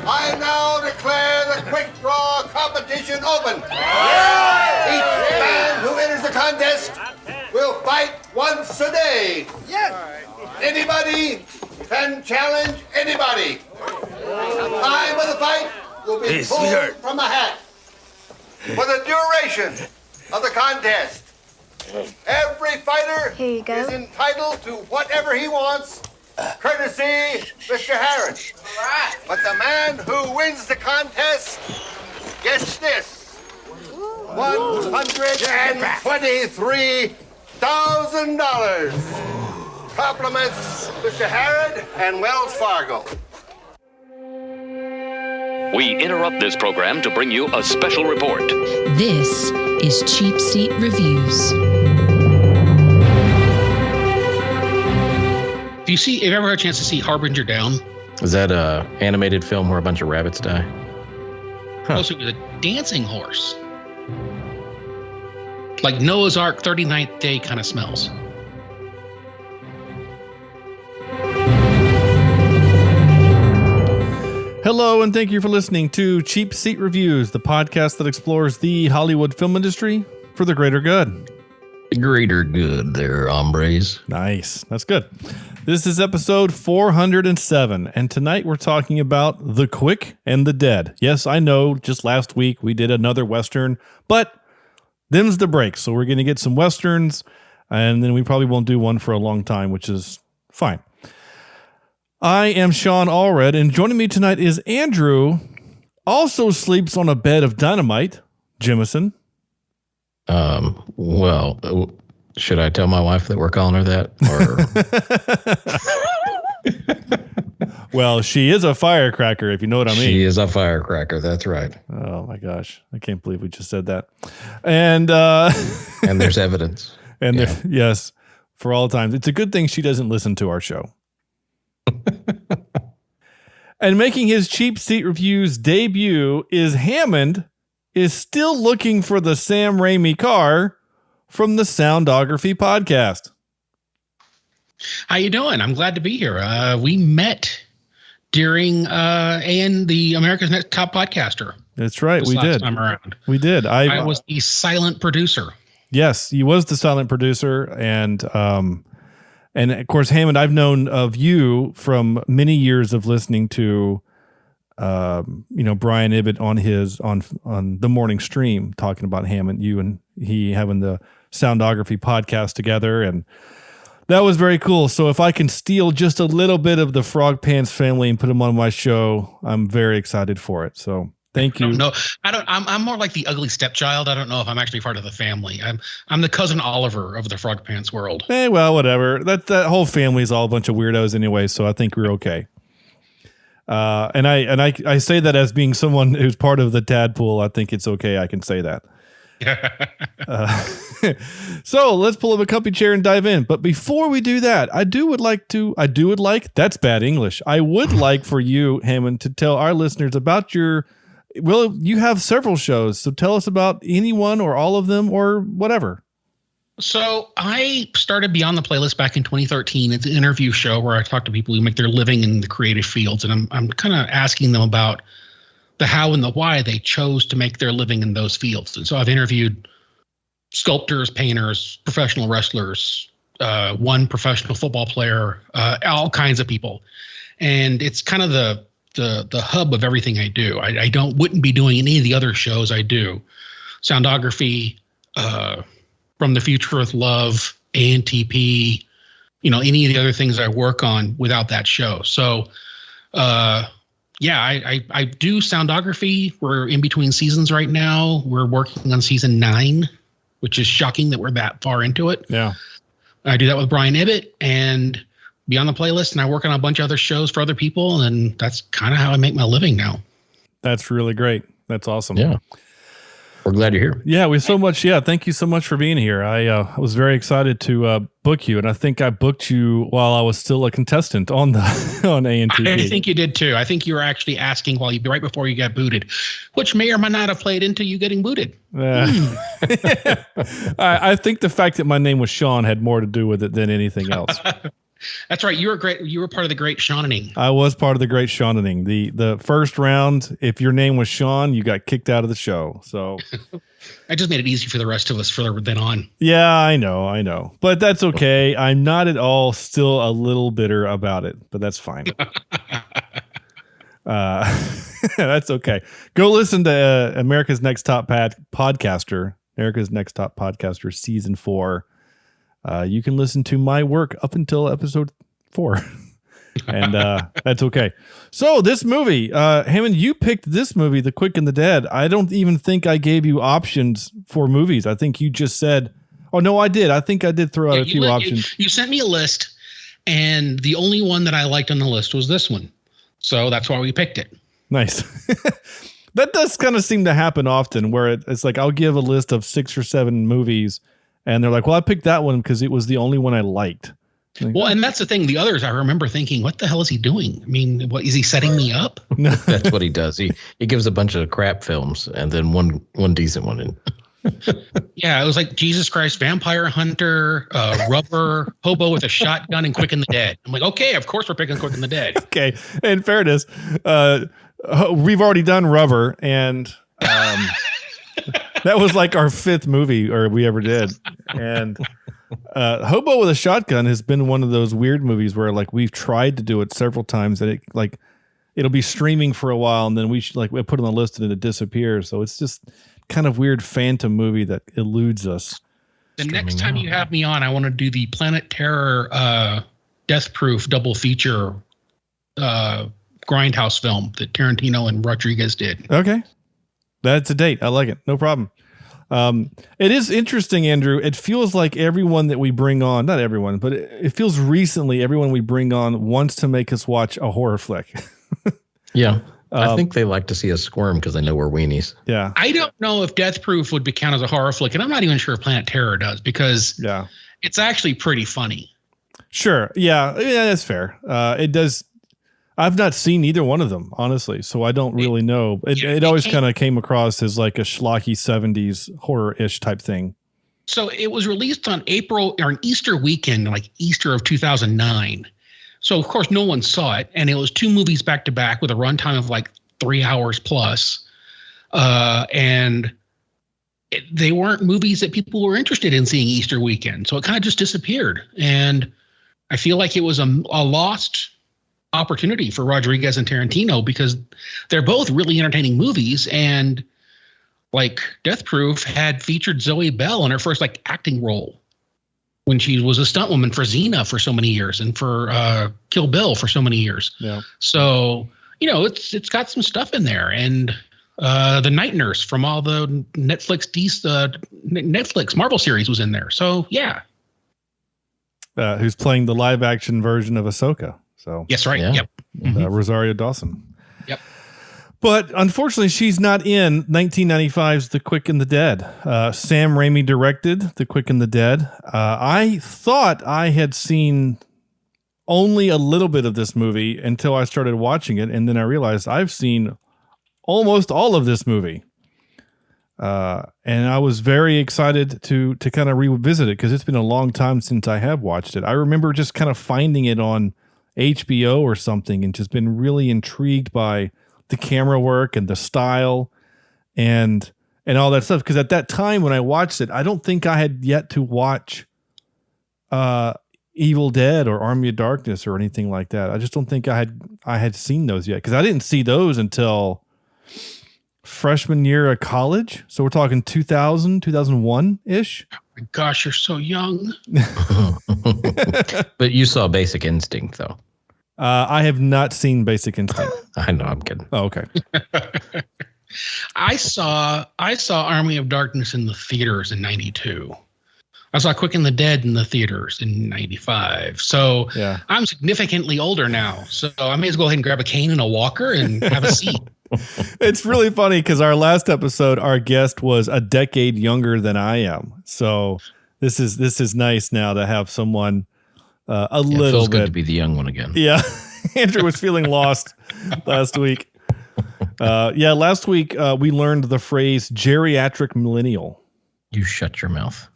I now declare the quick draw competition open. Each man who enters the contest will fight once a day. Anybody can challenge anybody. Time of the fight will be pulled from a hat. For the duration of the contest, every fighter is entitled to whatever he wants, courtesy Mr. Harris. But the man who wins the contest gets this: $123,000. Compliments Mr. Harrod and Wells Fargo. We interrupt this program to bring you a special report. This is Cheapseat Reviews. Have you ever had a chance to see Harbinger Down? Is that a animated film where a bunch of rabbits die? Huh. Also, with a dancing horse. Like Noah's Ark 39th Day kind of smells. Hello, and thank you for listening to Cheapseat Reviews, the podcast that explores the Hollywood film industry for the greater good. The greater good there, hombres. Nice. That's good. This is episode 407, and tonight we're talking about The Quick and the Dead. Yes, I know, just last week we did another Western, but them's the break, so we're going to get some Westerns, and then we probably won't do one for a long time, which is fine. I am Sean Allred, and joining me tonight is Andrew, also sleeps on a bed of dynamite, Jemison. Well, should I tell my wife that we're calling her that? Or Well, she is a firecracker, if you know what I mean. She is a firecracker, that's right. Oh my gosh, I can't believe we just said that. And and there's evidence. And yeah. Yes, for all times. It's a good thing she doesn't listen to our show. And making his Cheap Seat Reviews debut is Hammond is still looking for the Sam Raimi car from the Soundography podcast. How you doing? I'm glad to be here. We met during the America's Next Top Podcaster. That's right. We did. Time around. We did. I was the silent producer. Yes, he was the silent producer, and of course, Hammond, I've known of you from many years of listening to, Brian Ibbott on the morning stream talking about Hammond, you and he having the Soundography podcast together, and that was very cool. So if I can steal just a little bit of the Frog Pants family and put them on my show, I'm very excited for it. So thank you. No, I don't. I'm more like the ugly stepchild. I don't know if I'm actually part of the family. I'm the cousin Oliver of the Frog Pants world. Well, whatever. That whole family is all a bunch of weirdos anyway. So I think we're okay. And I say that as being someone who's part of the Tadpool. I think it's okay. I can say that. So let's pull up a comfy chair and dive in. But before we do that, I would like, that's bad English. I would like for you, Hammond, to tell our listeners about you have several shows. So tell us about any one or all of them or whatever. So I started Beyond the Playlist back in 2013. It's an interview show where I talk to people who make their living in the creative fields. And I'm kind of asking them about the how and the why they chose to make their living in those fields. And so I've interviewed sculptors, painters, professional wrestlers, one professional football player, all kinds of people. And it's kind of the hub of everything I do. I wouldn't be doing any of the other shows I do. Soundography, From the Future with Love, ANTP, any of the other things I work on without that show. So, I do Soundography. We're in between seasons right now. We're working on season 9, which is shocking that we're that far into it. Yeah. I do that with Brian Ibbott and Beyond the Playlist, and I work on a bunch of other shows for other people, and that's kind of how I make my living now. That's really great. That's awesome. Yeah. We're glad you're here. Yeah, thank you so much for being here. I was very excited to book you, and I think I booked you while I was still a contestant on ANTP. I think you did too. I think you were actually asking right before you got booted, which may or may not have played into you getting booted. I think the fact that my name was Sean had more to do with it than anything else. That's right. You were great. You were part of the great Shaunaning. I was part of the great Shaunaning. The first round, if your name was Sean, you got kicked out of the show. So I just made it easy for the rest of us from then on. yeah, I know. But that's okay. I'm not at all still a little bitter about it, but that's fine. That's okay. Go listen to America's Next Top Podcaster, America's Next Top Podcaster Season 4. You can listen to my work up until episode 4. And that's okay. So this movie, Hammond, you picked this movie, The Quick and the Dead. I don't even think I gave you options for movies. I think you just said, oh, no, I did. I think I did throw out a few options. You sent me a list, and the only one that I liked on the list was this one. So that's why we picked it. Nice. That does kind of seem to happen often where it's like I'll give a list of 6 or 7 movies and they're like, well, I picked that one because it was the only one I liked. Like, well, and that's the thing. The others, I remember thinking, what the hell is he doing? I mean, what is he setting me up? That's what he does. He gives a bunch of crap films and then one decent one in. Yeah, it was like Jesus Christ, Vampire Hunter, Rubber, Hobo with a Shotgun, and Quick and the Dead. I'm like, okay, of course we're picking Quick and the Dead. Okay, in fairness, we've already done Rubber, and that was like our 5th movie we ever did. And Hobo with a Shotgun has been one of those weird movies where like we've tried to do it several times, and it'll be streaming for a while, and then we put it on the list and it disappears. So it's just kind of weird phantom movie that eludes us. The next time you have me on, I want to do the Planet Terror Death Proof double feature Grindhouse film that Tarantino and Rodriguez did. Okay. That's a date. I like it. No problem. It is interesting, Andrew. It feels like everyone that we bring on, not everyone, but it feels recently everyone we bring on wants to make us watch a horror flick. Yeah. I think they like to see us squirm because they know we're weenies. Yeah. I don't know if Death Proof would be counted as a horror flick, and I'm not even sure if Planet Terror does because it's actually pretty funny. Sure. Yeah, that's fair. It does. I've not seen either one of them, honestly, so I don't really know. It always kind of came across as like a schlocky 70s horror-ish type thing. So it was released on an Easter weekend, like Easter of 2009. So, of course, no one saw it. And it was 2 movies back to back with a runtime of like 3 hours plus. And they weren't movies that people were interested in seeing Easter weekend. So it kind of just disappeared. And I feel like it was a lost opportunity for Rodriguez and Tarantino because they're both really entertaining movies. And like Death Proof had featured Zoe Bell in her first like acting role when she was a stuntwoman for Xena for so many years and for Kill Bill for so many years. Yeah. So, it's got some stuff in there. And the Night Nurse from all the Netflix Marvel series was in there. So, yeah. Who's playing the live action version of Ahsoka. So yes, right. Yeah. Yep. Rosario Dawson. Yep. But unfortunately, she's not in 1995's The Quick and the Dead. Sam Raimi directed The Quick and the Dead. I thought I had seen only a little bit of this movie until I started watching it, and then I realized I've seen almost all of this movie. And I was very excited to kind of revisit it because it's been a long time since I have watched it. I remember just kind of finding it on HBO or something and just been really intrigued by the camera work and the style and all that stuff. Because at that time when I watched it, I don't think I had yet to watch Evil Dead or Army of Darkness or anything like that. I just don't think I had seen those yet because I didn't see those until freshman year of college. So we're talking 2001-ish. Oh my gosh, you're so young. But you saw Basic Instinct, though. I have not seen Basic Instinct. I know, I'm kidding. Oh, okay. I saw Army of Darkness in the theaters in 92. I saw Quick and the Dead in the theaters in 95. So yeah. I'm significantly older now. So I may as well go ahead and grab a cane and a walker and have a seat. It's really funny because our last episode, our guest was a decade younger than I am. So this is nice now to have someone a little bit. It feels good to be the young one again. Yeah. Andrew was feeling lost last week. Last week we learned the phrase geriatric millennial. You shut your mouth.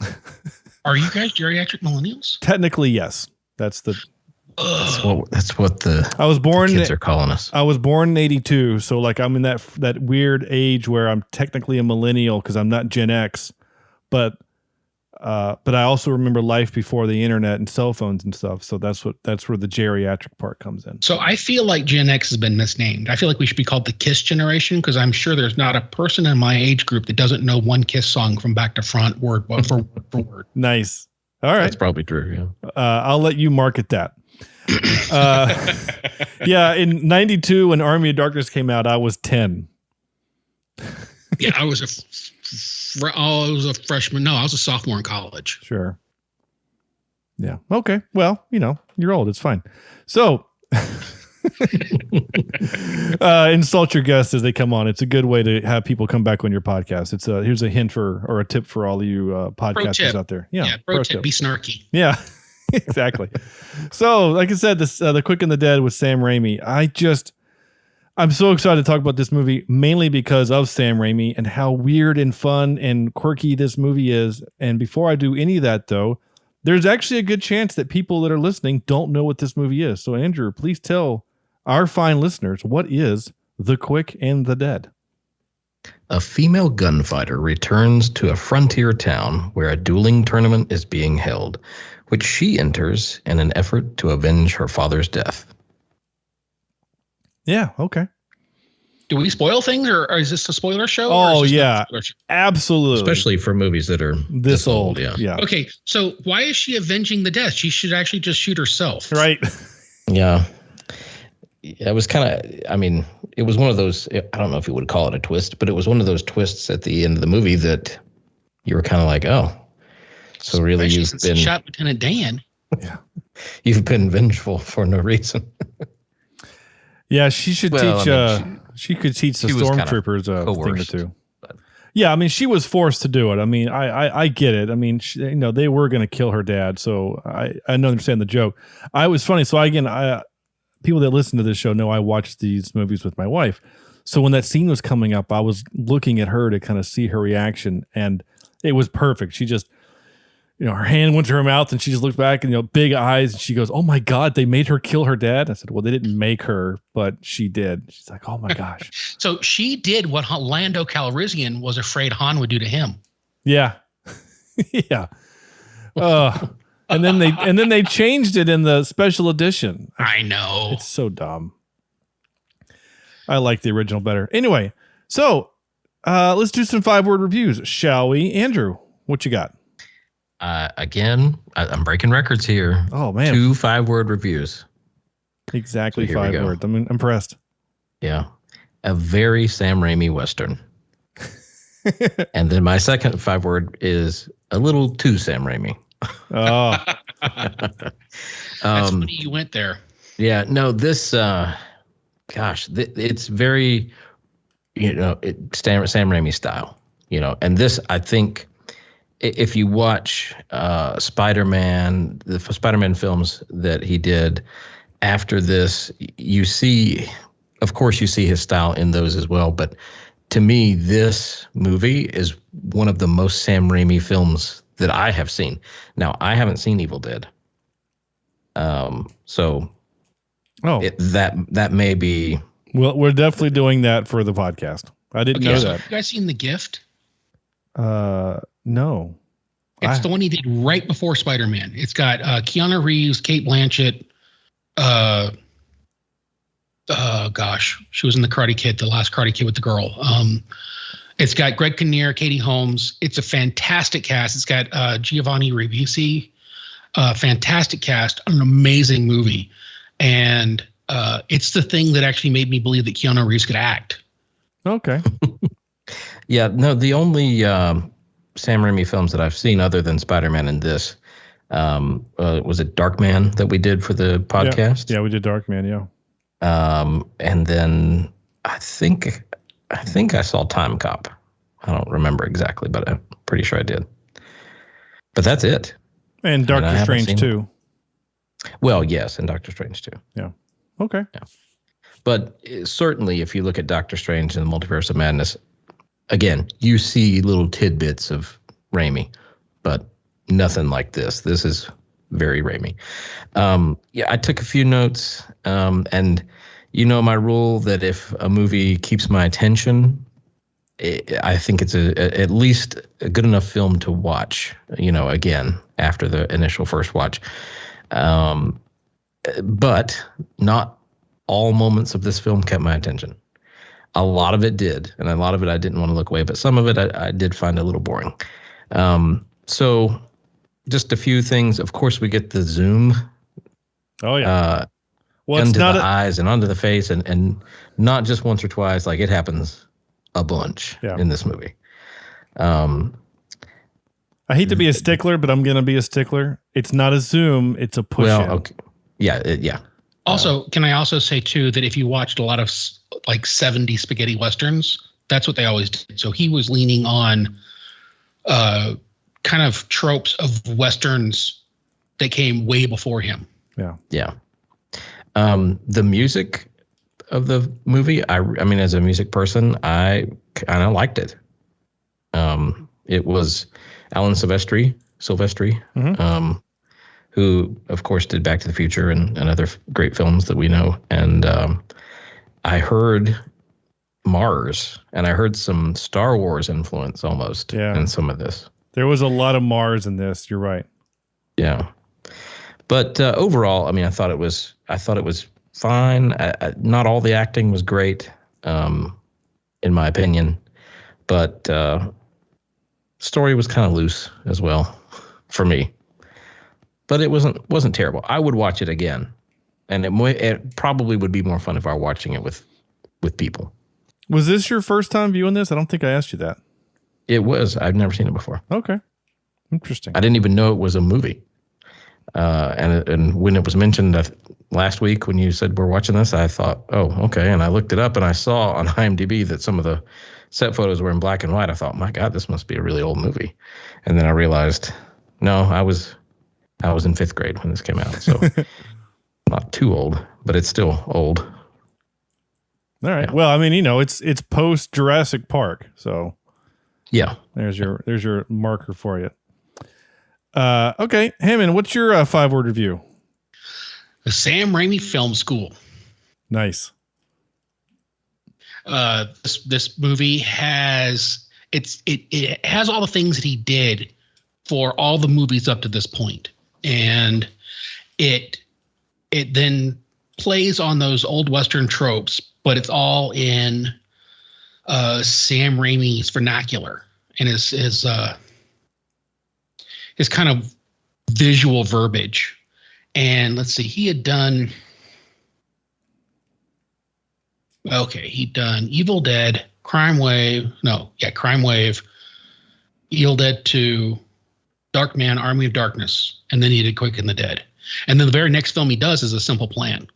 Are you guys geriatric millennials? Technically, yes. That's the That's what the I was born. kids are calling us. I was born in '82, so like I'm in that weird age where I'm technically a millennial because I'm not Gen X, but I also remember life before the internet and cell phones and stuff. So that's where the geriatric part comes in. So I feel like Gen X has been misnamed. I feel like we should be called the Kiss generation because I'm sure there's not a person in my age group that doesn't know one Kiss song from back to front, word for word. Nice. All right. That's probably true. Yeah. I'll let you market that. Yeah, in '92 when Army of Darkness came out, I was 10. Yeah, I was a freshman. No, I was a sophomore in college. Sure. Yeah. Okay. Well, you're old. It's fine. So, insult your guests as they come on. It's a good way to have people come back on your podcast. Here's a hint or a tip for all of you podcasters out there. Yeah. Pro tip. Be snarky. Yeah. Exactly. So, like I said, this The Quick and the Dead with Sam Raimi. I'm so excited to talk about this movie, mainly because of Sam Raimi and how weird and fun and quirky this movie is. And before I do any of that, though, there's actually a good chance that people that are listening don't know what this movie is. So, Andrew, please tell our fine listeners, what is The Quick and the Dead? A female gunfighter returns to a frontier town where a dueling tournament is being held, which she enters in an effort to avenge her father's death. Yeah, okay. Do we spoil things, or is this a spoiler show? Oh, yeah, absolutely. Especially for movies that are this old. Yeah. Okay, so why is she avenging the death? She should actually just shoot herself. Right. Yeah. It was kind of, it was one of those, I don't know if you would call it a twist, but it was one of those twists at the end of the movie that you were kind of like, oh, so really you've been shot Lieutenant Dan. Yeah. You've been vengeful for no reason. Yeah, she should teach. She could teach the stormtroopers a thing or two. But. Yeah, she was forced to do it. I get it. They were going to kill her dad, so I understand the joke. I was funny. So again, people that listen to this show know I watch these movies with my wife. So when that scene was coming up, I was looking at her to kind of see her reaction, and it was perfect. She just, her hand went to her mouth and she just looked back and, big eyes. And she goes, "Oh my God, they made her kill her dad." I said, "Well, they didn't make her, but she did." She's like, "Oh my gosh." So she did what Lando Calrissian was afraid Han would do to him. Yeah. Yeah. And then they changed it in the special edition. I know. It's so dumb. I like the original better. Anyway, so let's do some 5-word reviews, shall we? Andrew, what you got? Again, I'm breaking records here. Oh, man. 2 5-word reviews. Exactly, so 5 words. I'm impressed. Yeah. A very Sam Raimi Western. And then my second 5-word is a little too Sam Raimi. Oh. That's funny you went there. Yeah, no, this, it's very, Sam Raimi style, and this, I think, if you watch Spider-Man, the Spider-Man films that he did after this, you see his style in those as well. But to me, this movie is one of the most Sam Raimi films that I have seen. Now, I haven't seen Evil Dead. That may be. Well, we're definitely doing that for the podcast. I didn't know that. Have you guys seen The Gift? No. It's the one he did right before Spider-Man. It's got Keanu Reeves, Cate Blanchett. She was in the Karate Kid, the last Karate Kid with the girl. It's got Greg Kinnear, Katie Holmes. It's a fantastic cast. It's got Giovanni Ribisi. Fantastic cast. An amazing movie. And it's the thing that actually made me believe that Keanu Reeves could act. Okay. Yeah, no, the only Sam Raimi films that I've seen other than Spider-Man and this, was it Darkman that we did for the podcast? Yeah, we did Darkman, yeah. And then I think I saw Time Cop. I don't remember exactly, but I'm pretty sure I did. But that's it. And Doctor Strange too. Well, yes, and Doctor Strange too. Yeah. Okay. Yeah. But certainly, if you look at Doctor Strange and the Multiverse of Madness, again, you see little tidbits of Raimi, but nothing like this. This is very Raimi. I took a few notes, and my rule that if a movie keeps my attention, I think it's at least a good enough film to watch, again, after the initial first watch. But not all moments of this film kept my attention. A lot of it did, and a lot of it I didn't want to look away, but some of it I did find a little boring. So just a few things. Of course, we get the zoom. Oh, yeah. Well, into the eyes and onto the face, and not just once or twice. Like, it happens a bunch in this movie. I hate to be a stickler, but I'm going to be a stickler. It's not a zoom. It's a push in. Okay. Yeah. Also, can I also say, too, that if you watched a lot of, like, 70s spaghetti westerns, that's what they always did. So he was leaning on kind of tropes of westerns that came way before him. Yeah. The music of the movie, I mean, as a music person, I kind of liked it. It was Alan Silvestri, who, of course, did Back to the Future and other great films that we know. And I heard Mars, and I heard some Star Wars influence almost in some of this. There was a lot of Mars in this. You're right. Yeah. But overall, I mean, I thought it was fine. Not all the acting was great, in my opinion, but story was kind of loose as well for me. But it wasn't terrible. I would watch it again, and it probably would be more fun if I were watching it with people. Was this your first time viewing this? I don't think I asked you that. It was. I've never seen it before. Okay, interesting. I didn't even know it was a movie. And when it was mentioned last week when you said we're watching this, I thought, oh, okay. And I looked it up, and I saw on IMDb that some of the set photos were in black and white. I thought, my God, this must be a really old movie. And then I realized, no, I was in 5th grade when this came out, so not too old, but it's still old. All right. Yeah. Well, I mean, it's post Jurassic Park, so yeah. There's your marker for you. Okay, Hammond, what's your 5-word review? The Sam Raimi Film School. Nice. This movie has it has all the things that he did for all the movies up to this point, and it then plays on those old Western tropes, but it's all in Sam Raimi's vernacular and his kind of visual verbiage. And let's see, he'd done Evil Dead, Crime Wave, Evil Dead 2, Darkman, Army of Darkness, and then he did Quick and the Dead. And then the very next film he does is A Simple Plan.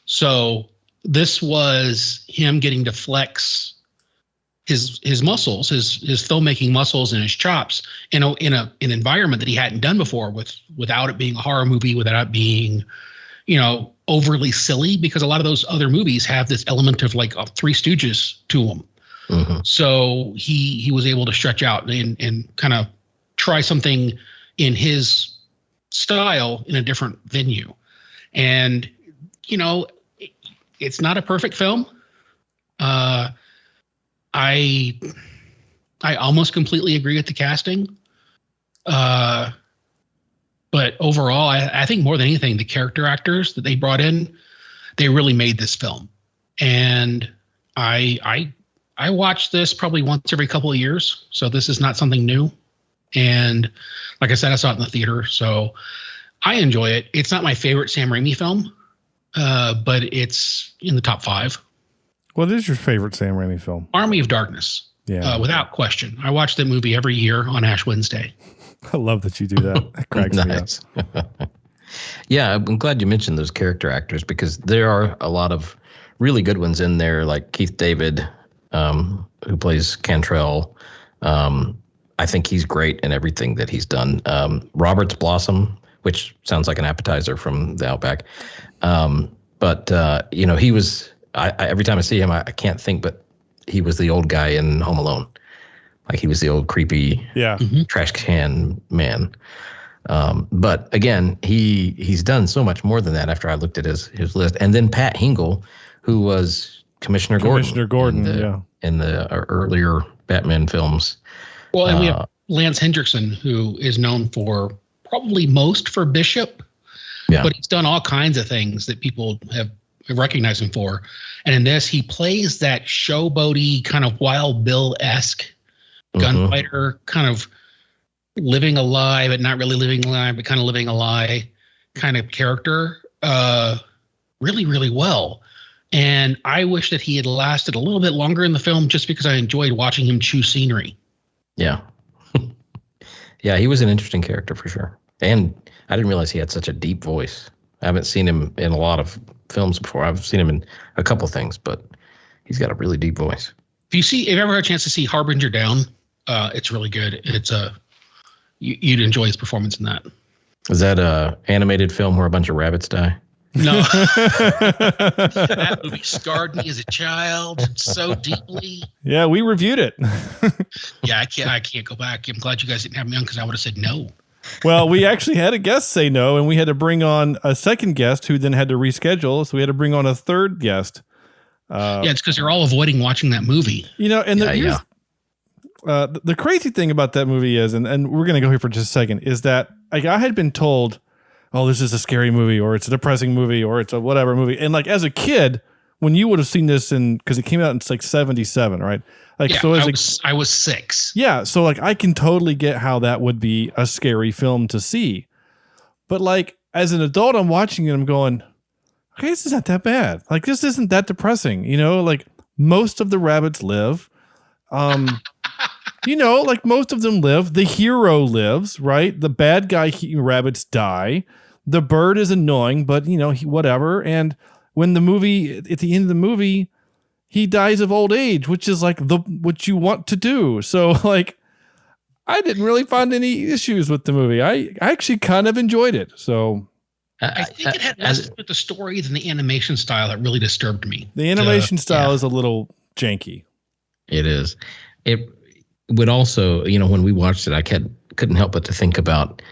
So this was him getting to flex his muscles, his filmmaking muscles and his chops in an environment that he hadn't done before, without it being a horror movie, without it being, overly silly, because a lot of those other movies have this element of like Three Stooges to them. Mm-hmm. So he was able to stretch out and kind of try something in his style in a different venue. And, it's not a perfect film. I almost completely agree with the casting. But overall, I think more than anything, the character actors that they brought in, they really made this film. And I watch this probably once every couple of years. So this is not something new. And like I said, I saw it in the theater, so I enjoy it. It's not my favorite Sam Raimi film, but it's in the top 5. What is your favorite Sam Raimi film? Army of Darkness. Yeah. Without question. I watch that movie every year on Ash Wednesday. I love that you do that. That cracks me up. Yeah, I'm glad you mentioned those character actors, because there are a lot of really good ones in there, like Keith David, who plays Cantrell. I think he's great in everything that he's done. Robert's Blossom, which sounds like an appetizer from the Outback. But he was... I every time I see him, I can't think, but he was the old guy in Home Alone. Like, he was the old creepy trash can man. But again, he's done so much more than that after I looked at his list. And then Pat Hingle, who was Commissioner Gordon in the earlier Batman films. Well, and we have Lance Hendrickson, who is known for probably most for Bishop, but he's done all kinds of things that people have recognized him for. And in this, he plays that showboaty kind of Wild Bill-esque gunfighter, kind of living a lie, but not really living a lie, but kind of living a lie kind of character really, really well. And I wish that he had lasted a little bit longer in the film just because I enjoyed watching him chew scenery. Yeah. Yeah, he was an interesting character for sure. And I didn't realize he had such a deep voice. I haven't seen him in a lot of films before. I've seen him in a couple things, but he's got a really deep voice. If you ever had a chance to see Harbinger Down, it's really good. It's you'd enjoy his performance in that. Is that a animated film where a bunch of rabbits die? No. That movie scarred me as a child so deeply. Yeah, we reviewed it. Yeah, I can't go back. I'm glad you guys didn't have me on because I would have said no. Well, we actually had a guest say no, and we had to bring on a second guest who then had to reschedule. So we had to bring on a third guest. It's because they're all avoiding watching that movie. You know, and the crazy thing about that movie is, and we're going to go here for just a second, is that like I had been told, oh, this is a scary movie, or it's a depressing movie, or it's a whatever movie. And like as a kid, when you would have seen this because it came out in like 77, right? Like, yeah, so I was 6. Yeah. So like, I can totally get how that would be a scary film to see. But like, as an adult, I'm watching it, I'm going, okay, this is not that bad. Like, this isn't that depressing. You know, like most of the rabbits live, you know, like most of them live. The hero lives, right? The bad guy rabbits die. The bird is annoying, but you know, whatever. And when the movie, at the end of the movie, he dies of old age, which is like what you want to do. So like, I didn't really find any issues with the movie. I actually kind of enjoyed it. So I think it had less with the story than the animation style that really disturbed me. The animation style is a little janky. It is. It would also, you know, when we watched it, I couldn't help but to think about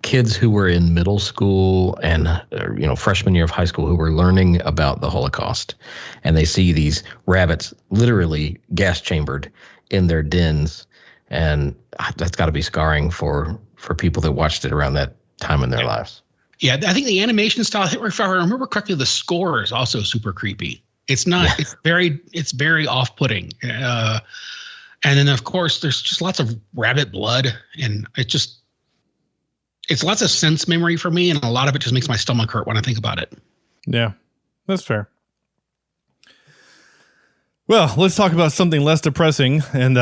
kids who were in middle school and, you know, freshman year of high school who were learning about the Holocaust, and they see these rabbits literally gas chambered in their dens. And that's got to be scarring for people that watched it around that time in their lives. Yeah, I think the animation style, if I remember correctly, the score is also super creepy. It's not. Yeah. It's very off-putting. And then of course there's just lots of rabbit blood, and it's lots of sense memory for me, and a lot of it just makes my stomach hurt when I think about it. Yeah, that's fair. Well, let's talk about something less depressing. And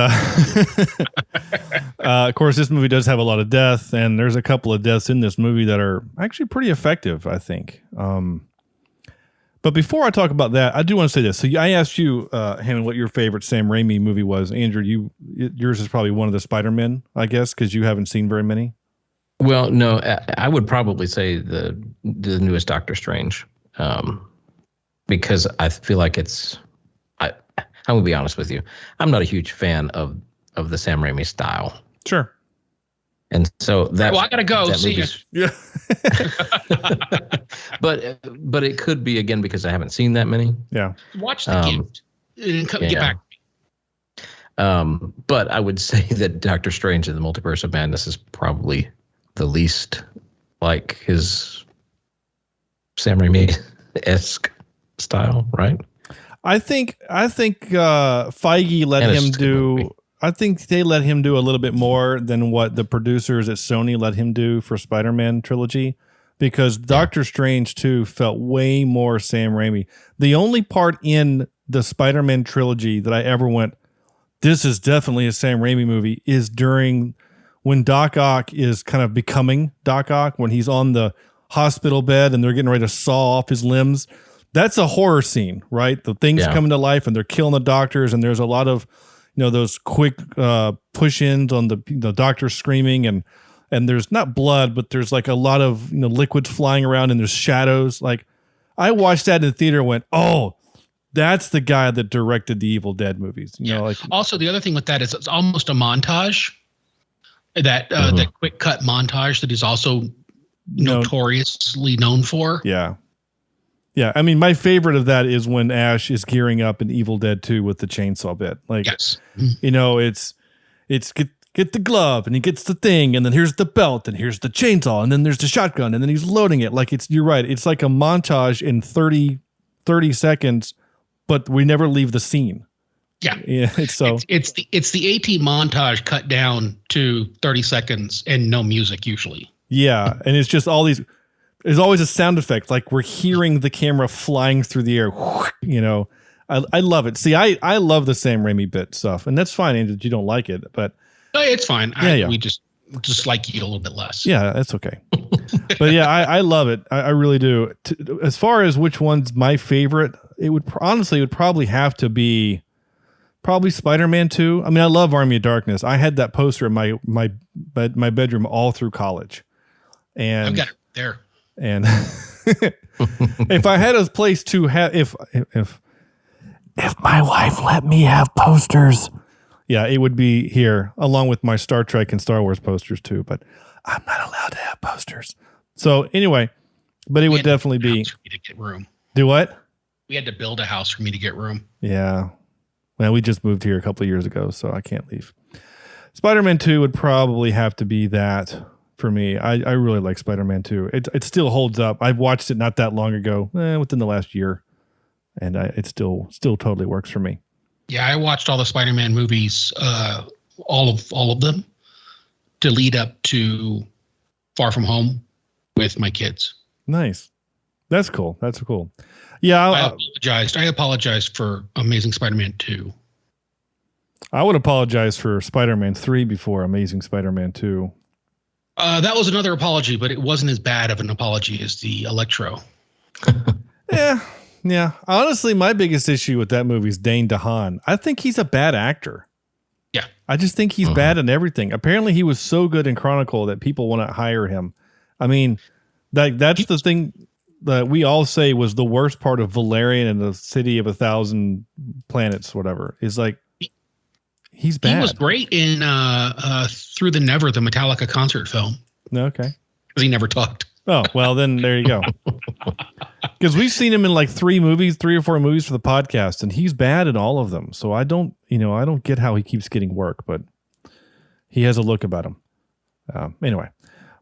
of course, this movie does have a lot of death, and there's a couple of deaths in this movie that are actually pretty effective, I think. But before I talk about that, I do want to say this. So I asked you, Hammond, what your favorite Sam Raimi movie was. Andrew, yours is probably one of the Spider-Men, I guess, because you haven't seen very many. Well, no, I would probably say the newest Doctor Strange, because I feel like it's. I'm gonna be honest with you. I'm not a huge fan of the Sam Raimi style. Sure. And so that. Well, I gotta go. See you. Yeah. But it could be again because I haven't seen that many. Yeah. Watch The Gift and get back. But I would say that Doctor Strange in the Multiverse of Madness is probably the least like his Sam Raimi-esque style, right? I think Feige let him do. I think they let him do a little bit more than what the producers at Sony let him do for Spider-Man trilogy, because Doctor Strange 2 felt way more Sam Raimi. The only part in the Spider-Man trilogy that I ever went, this is definitely a Sam Raimi movie, is during when Doc Ock is kind of becoming Doc Ock, when he's on the hospital bed and they're getting ready to saw off his limbs. That's a horror scene, right? The things coming to life and they're killing the doctors, and there's a lot of, you know, those quick push-ins on the doctor screaming, and there's not blood, but there's like a lot of, you know, liquids flying around, and there's shadows. Like, I watched that in the theater and went, oh, that's the guy that directed the Evil Dead movies. You know, like, also the other thing with that is it's almost a montage. That quick cut montage that he's also notoriously known for. Yeah. Yeah. I mean, my favorite of that is when Ash is gearing up in Evil Dead 2 with the chainsaw bit. Like, yes. It's get the glove and he gets the thing. And then here's the belt and here's the chainsaw. And then there's the shotgun. And then he's loading it. Like you're right. It's like a montage in 30 seconds, but we never leave the scene. Yeah. It's the AT montage cut down to 30 seconds and no music usually. Yeah. And it's just all these, there's always a sound effect. Like we're hearing the camera flying through the air, I love it. See, I love the Sam Raimi bit stuff, and that's fine. And you don't like it, but it's fine. We just like you a little bit less. Yeah, that's okay. But yeah, I love it. I really do. As far as which one's my favorite, it would probably have to be Spider-Man 2. I mean, I love Army of Darkness. I had that poster in my bedroom all through college, and I've got it there. And if I had a place to have, if my wife let me have posters, yeah, it would be here along with my Star Trek and Star Wars posters too. But I'm not allowed to have posters. So anyway, but it would definitely be. For me to get room. Do what? We had to build a house for me to get room. Yeah. Well, we just moved here a couple of years ago, so I can't leave. Spider-Man 2 would probably have to be that for me. I really like Spider-Man 2. It still holds up. I've watched it not that long ago, within the last year, and it still totally works for me. Yeah, I watched all the Spider-Man movies, all of them, to lead up to Far From Home with my kids. Nice. That's cool. That's cool. Yeah, I apologized for Amazing Spider-Man 2. I would apologize for Spider-Man 3 before Amazing Spider-Man 2. That was another apology, but it wasn't as bad of an apology as the Electro. Yeah. Honestly, my biggest issue with that movie is Dane DeHaan. I think he's a bad actor. Yeah. I just think he's bad in everything. Apparently, he was so good in Chronicle that people want to hire him. I mean, that's the thing that we all say was the worst part of Valerian and the City of 1,000 Planets, whatever, is like, he's bad. He was great in Through the Never, the Metallica concert film. Okay. Because he never talked. Oh, well, then there you go. Because we've seen him in like 3 or 4 movies for the podcast, and he's bad in all of them. So I don't get how he keeps getting work, but he has a look about him. Anyway,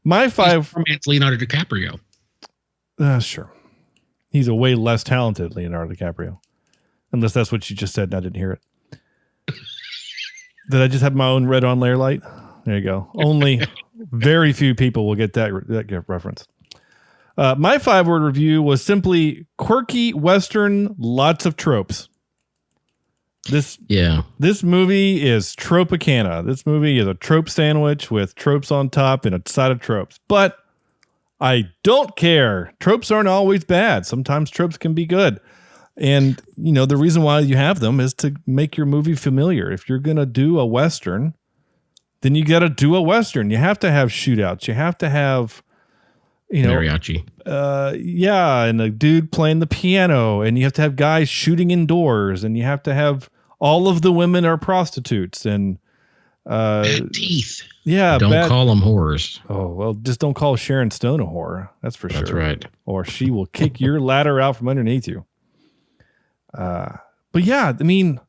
my 5. He's Leonardo DiCaprio. Sure. He's a way less talented Leonardo DiCaprio. Unless that's what you just said and I didn't hear it. Did I just have my own red on layer light? There you go. Only very few people will get that reference. My 5-word review was simply quirky Western, lots of tropes. This movie is Tropicana. This movie is a trope sandwich with tropes on top and a side of tropes. But I don't care. Tropes aren't always bad. Sometimes tropes can be good. And, the reason why you have them is to make your movie familiar. If you're going to do a Western, then you got to do a Western. You have to have shootouts. You have to have, mariachi. And a dude playing the piano, and you have to have guys shooting indoors, and you have to have all of the women are prostitutes and bad teeth. Yeah. Don't call them whores. Oh, well, just don't call Sharon Stone a whore. That's for sure. That's right. Or she will kick your ladder out from underneath you. But yeah, I mean,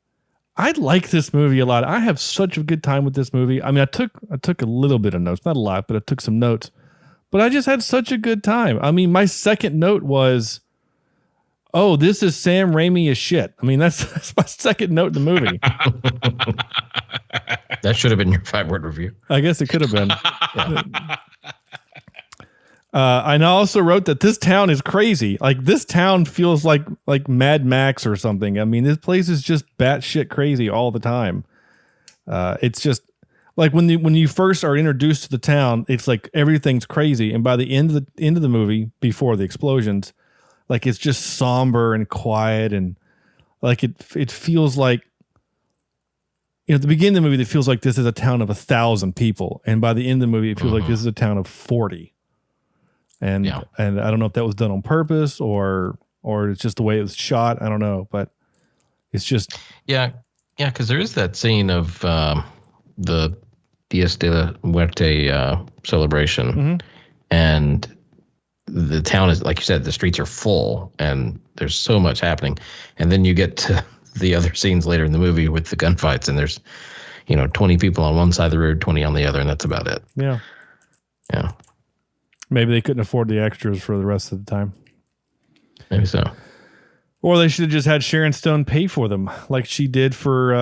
I like this movie a lot. I have such a good time with this movie. I mean, I took a little bit of notes, not a lot, but I took some notes. But I just had such a good time. I mean, my second note was, oh, this is Sam Raimi as shit. I mean, that's my second note in the movie. That should have been your 5-word review. I guess it could have been. I also wrote that this town is crazy. Like, this town feels like Mad Max or something. I mean, this place is just batshit crazy all the time. It's just like when you first are introduced to the town, it's like everything's crazy, and by the end of the movie, before the explosions, like it's just somber and quiet, and like it feels like, at the beginning of the movie, it feels like this is a town of 1,000 people, and by the end of the movie, it feels like this is a town of 40. And I don't know if that was done on purpose or it's just the way it was shot. I don't know, but it's just because there is that scene of the Dias de la Muerte celebration, and the town is, like you said, the streets are full, and there's so much happening. And then you get to the other scenes later in the movie with the gunfights, and there's 20 people on one side of the road, 20 on the other, and that's about it. Yeah. Yeah. Maybe they couldn't afford the extras for the rest of the time. Maybe so. Or they should have just had Sharon Stone pay for them, like she did for,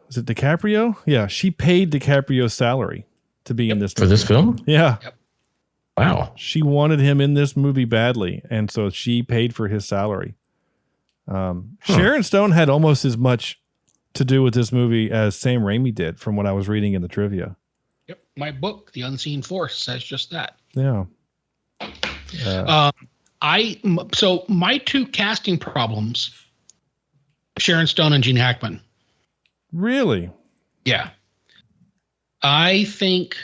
was it Dicaprio? Yeah, she paid Dicaprio salary to be in this movie. For this film? Yeah. Yep. Wow. She wanted him in this movie badly, and so she paid for his salary. Sharon Stone had almost as much to do with this movie as Sam Raimi did, from what I was reading in the trivia. Yep. My book, The Unseen Force, says just that. Yeah. So my two casting problems, Sharon Stone and Gene Hackman. Really? Yeah. I think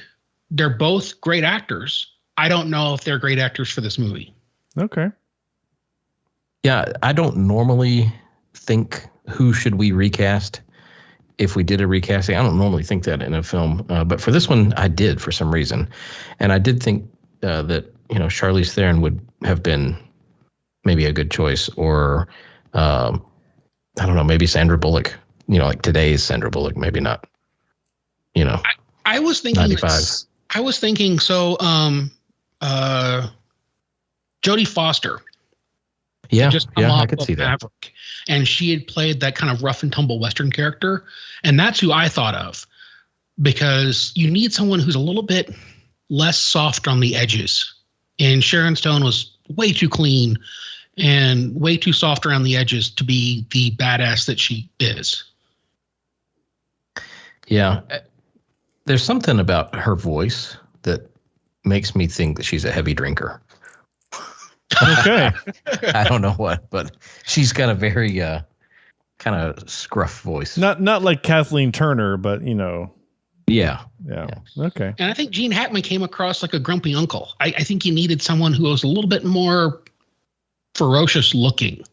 they're both great actors. I don't know if they're great actors for this movie. Okay. Yeah, I don't normally think who should we recast if we did a recasting. I don't normally think that in a film, but for this one, I did for some reason. And I did think that, Charlize Theron would have been maybe a good choice, or I don't know, maybe Sandra Bullock, like today's Sandra Bullock, maybe not, I was thinking 95. I was thinking Jodie Foster. Yeah, Just come I off could of see that. Maverick, and she had played that kind of rough and tumble Western character, and that's who I thought of, because you need someone who's a little bit less soft on the edges, and Sharon Stone was way too clean and way too soft around the edges to be the badass that she is. Yeah, there's something about her voice that makes me think that she's a heavy drinker. Okay. I don't know what, but she's got a very kind of scruff voice. Not like Kathleen Turner, but Yeah. Okay. And I think Gene Hackman came across like a grumpy uncle. I think you needed someone who was a little bit more ferocious looking.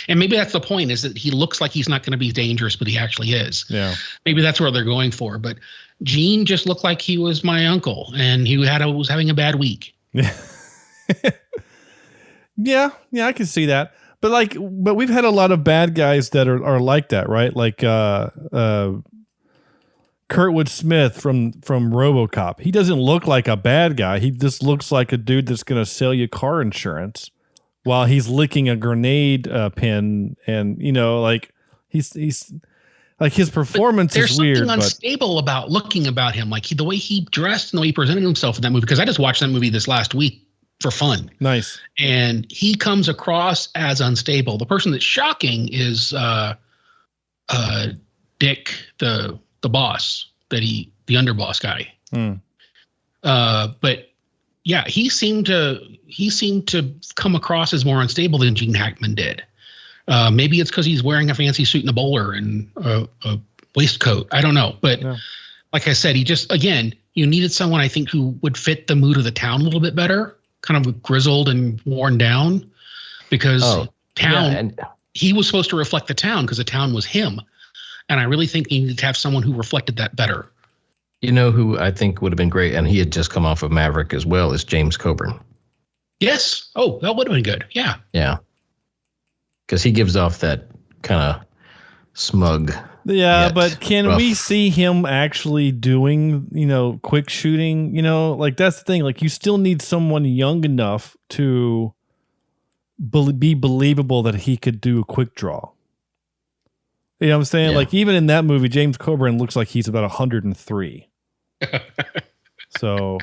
And maybe that's the point, is that he looks like he's not going to be dangerous, but he actually is. Yeah. Maybe that's what they're going for. But Gene just looked like he was my uncle, and he was having a bad week. Yeah, I can see that. But we've had a lot of bad guys that are like that, right? Like Kurtwood Smith from RoboCop. He doesn't look like a bad guy. He just looks like a dude that's going to sell you car insurance while he's licking a grenade pin, and he's like, his performance is weird. There's something unstable about him, like the way he dressed and the way he presented himself in that movie. Because I just watched that movie this last week for fun. Nice. And he comes across as unstable. The person that's shocking is Dick, the boss, the underboss guy. But yeah, he seemed to come across as more unstable than Gene Hackman did. Maybe it's because he's wearing a fancy suit and a bowler and a waistcoat. I don't know. But like I said, you needed someone, I think, who would fit the mood of the town a little bit better, kind of grizzled and worn down, because he was supposed to reflect the town, because the town was him. And I really think you needed to have someone who reflected that better. You know who I think would have been great, and he had just come off of Maverick as well, is James Coburn. Yes. Oh, that would have been good. Yeah. Yeah. Because he gives off that kind of smug. Yeah, but can we see him actually doing, quick shooting? That's the thing. Like, you still need someone young enough to be believable that he could do a quick draw. You know what I'm saying? Yeah. Like, even in that movie, James Coburn looks like he's about 103. So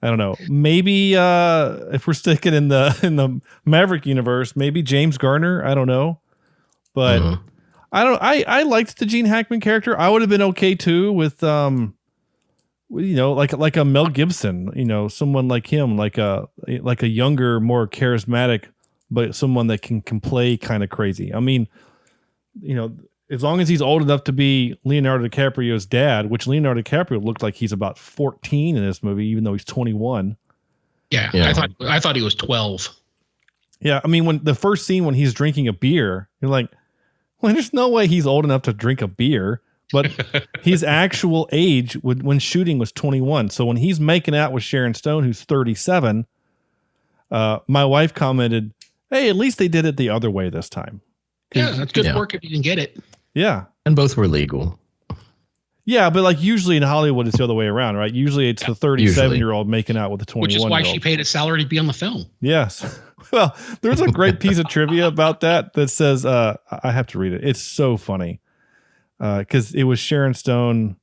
I don't know. Maybe if we're sticking in the Maverick universe, maybe James Garner. I don't know, but I liked the Gene Hackman character. I would have been okay too with like a Mel Gibson. Someone like him, like a younger, more charismatic, but someone that can play kind of crazy. I mean, as long as he's old enough to be Leonardo DiCaprio's dad, which Leonardo DiCaprio looked like he's about 14 in this movie, even though he's 21. Yeah. I thought he was 12. Yeah. I mean, when the first scene when he's drinking a beer, you're like, well, there's no way he's old enough to drink a beer. but his actual age when shooting was 21. So when he's making out with Sharon Stone, who's 37, my wife commented, "Hey, at least they did it the other way this time." Yeah, that's good work if you can get it. Yeah. And both were legal. Yeah, but like usually in Hollywood, it's the other way around, right? Usually it's the 37-year-old making out with the 21-year-old. Which is why she paid a salary to be on the film. Yes. Well, there's a great piece of trivia about that says, I have to read it. It's so funny. Because it was Sharon Stone.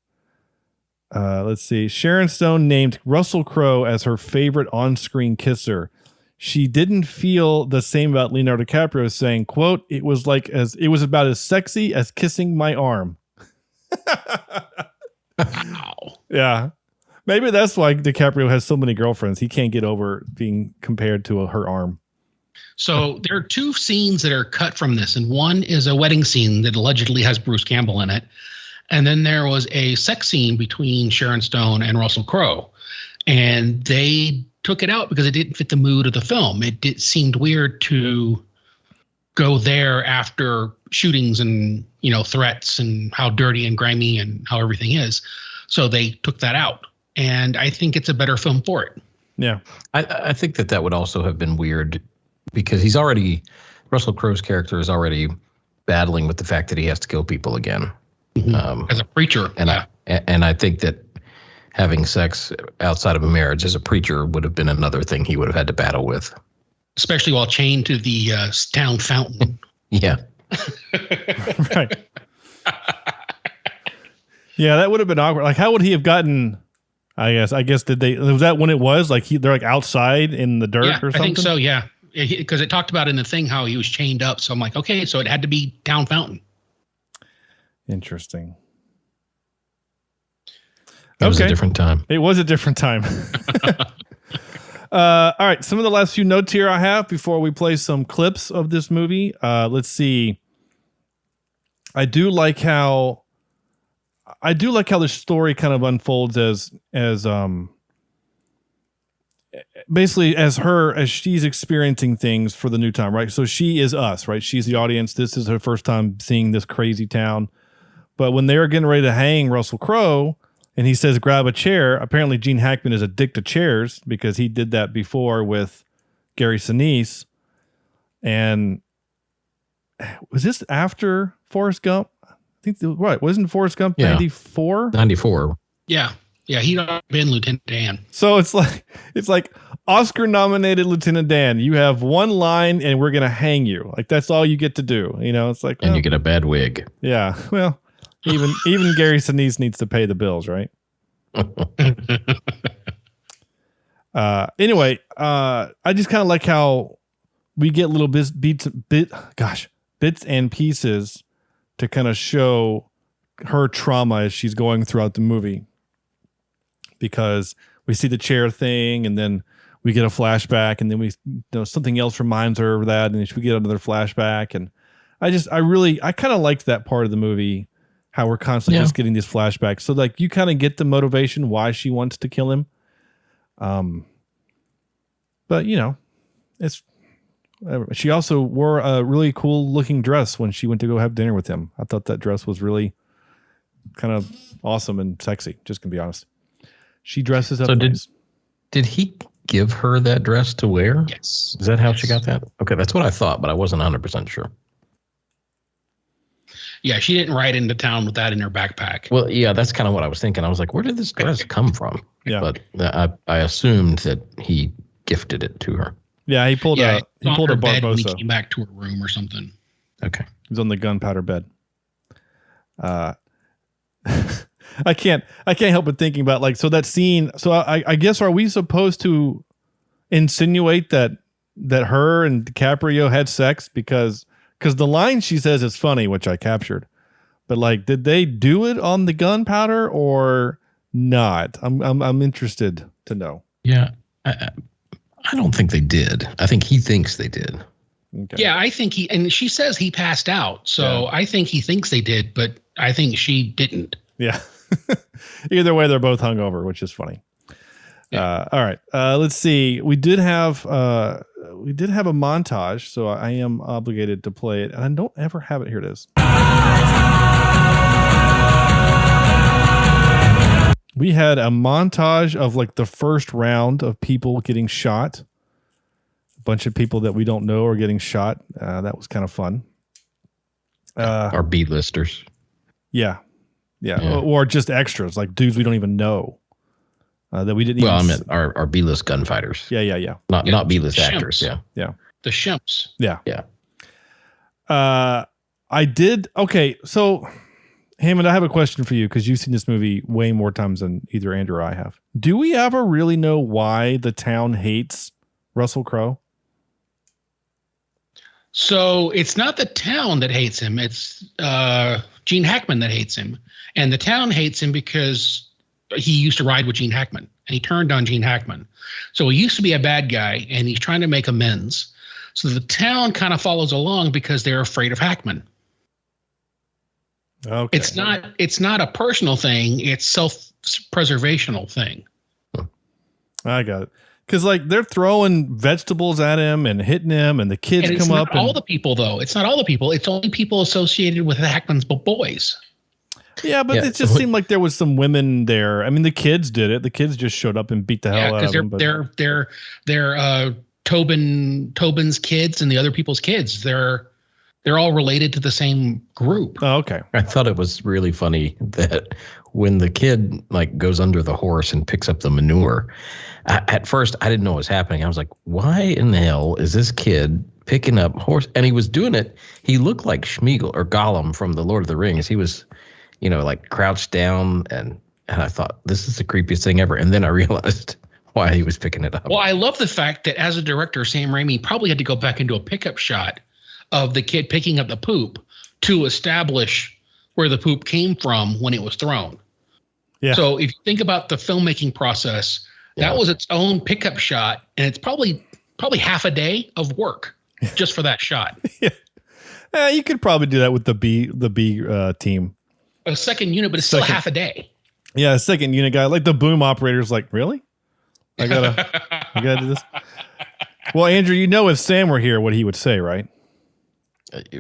Let's see. Sharon Stone named Russell Crowe as her favorite on-screen kisser. She didn't feel the same about Leonardo DiCaprio, saying, quote, it was about as sexy as kissing my arm. Wow. Yeah. Maybe that's why DiCaprio has so many girlfriends. He can't get over being compared to her arm. So there are two scenes that are cut from this, and one is a wedding scene that allegedly has Bruce Campbell in it. And then there was a sex scene between Sharon Stone and Russell Crowe. And they took it out because it didn't fit the mood of the film. It seemed weird to go there after shootings and, threats and how dirty and grimy and how everything is. So they took that out. And I think it's a better film for it. Yeah. I think that would also have been weird because Russell Crowe's character is already battling with the fact that he has to kill people again. As a preacher. And I think that having sex outside of a marriage as a preacher would have been another thing he would have had to battle with. Especially while chained to the town fountain. Yeah. Right. Yeah, that would have been awkward. Like, how would he have gotten? I guess was that when it was like they're like outside in the dirt or something? I think so. Yeah, because it talked about in the thing how he was chained up. So I'm like, okay, so it had to be town fountain. Interesting. It was a different time. It was a different time. All right. Some of the last few notes here I have before we play some clips of this movie. Let's see. I do like how the story kind of unfolds as basically as she's experiencing things for the new time, right? So she is us, right? She's the audience. This is her first time seeing this crazy town. But when they are getting ready to hang Russell Crowe, and he says, grab a chair. Apparently, Gene Hackman is addicted to chairs because he did that before with Gary Sinise. And was this after Forrest Gump? I think, right. Wasn't Forrest Gump 94? 94. Yeah. Yeah. He'd been Lieutenant Dan. So it's like Oscar nominated Lieutenant Dan. You have one line and we're going to hang you. Like, that's all you get to do. It's like, and you get a bad wig. Yeah. Well, even Gary Sinise needs to pay the bills, right? Anyway, I just kind of like how we get little bits and pieces to kind of show her trauma as she's going throughout the movie. Because we see the chair thing, and then we get a flashback, and then something else reminds her of that, and then we get another flashback, and I kind of liked that part of the movie. How we're constantly just getting these flashbacks. So like you kind of get the motivation why she wants to kill him. But she also wore a really cool looking dress when she went to go have dinner with him. I thought that dress was really kind of awesome and sexy. Just gonna be honest. She dresses up. So did he give her that dress to wear? Yes. Is that how she got that? Okay. That's what I thought, but I wasn't 100% sure. Yeah, she didn't ride into town with that in her backpack. Well, yeah, that's kind of what I was thinking. I was like, where did this dress come from? Yeah. But I assumed that he gifted it to her. Yeah, he pulled a bed when he Barbosa. came back to her room or something. Okay. He was on the gunpowder bed. I can't help but thinking about that scene. So I guess, are we supposed to insinuate that her and DiCaprio had sex because the line she says is funny, which I captured, but did they do it on the gunpowder or not? I'm interested to know. Yeah. I don't think they did. I think he thinks they did. Okay. Yeah, I think and she says he passed out. So I think he thinks they did, but I think she didn't. Yeah. Either way, they're both hungover, which is funny. Yeah. All right. Let's see. We did have a montage, so I am obligated to play it, and I don't ever have it. Here it is. We had a montage of like the first round of people getting shot. A bunch of people that we don't know are getting shot. That was kind of fun. Our B-listers. Yeah. Or just extras, like dudes we don't even know. That we didn't. I meant our B-list gunfighters. Yeah. Not B-list Shimps. actors. Yeah. The shimps. Yeah. Yeah. I did. Okay, so Hammond, I have a question for you because you've seen this movie way more times than either Andrew or I have. Do we ever really know why the town hates Russell Crowe? So it's not the town that hates him. It's Gene Hackman that hates him. And the town hates him because he used to ride with Gene Hackman and he turned on Gene Hackman. So he used to be a bad guy and he's trying to make amends. So the town kind of follows along because they're afraid of Hackman. Okay. It's not a personal thing. It's self-preservational thing. I got it. Because like they're throwing vegetables at him and hitting him, and the kids And it's come not up. all the people, though. It's not all the people. It's only people associated with Hackman's boys. Yeah, but it just seemed like there was some women there. I mean, the kids did it. The kids just showed up and beat the hell out of them. They're Tobin's kids and the other people's kids. They're all related to the same group. Oh, okay. I thought it was really funny that when the kid like goes under the horse and picks up the manure, at first I didn't know what was happening. I was like, why in the hell is this kid picking up horse? And he was doing it. He looked like Schmeagol or Gollum from the Lord of the Rings. He was, like crouched down, and I thought, this is the creepiest thing ever. And then I realized why he was picking it up. Well, I love the fact that as a director, Sam Raimi probably had to go back into a pickup shot of the kid picking up the poop to establish where the poop came from when it was thrown. Yeah. So if you think about the filmmaking process, that was its own pickup shot, and it's probably half a day of work just for that shot. Yeah. You could probably do that with the B team. A second unit, but it's still half a day. Yeah, a second unit guy, like the boom operator's like, really? I gotta do this. Well, Andrew, if Sam were here, what he would say, right?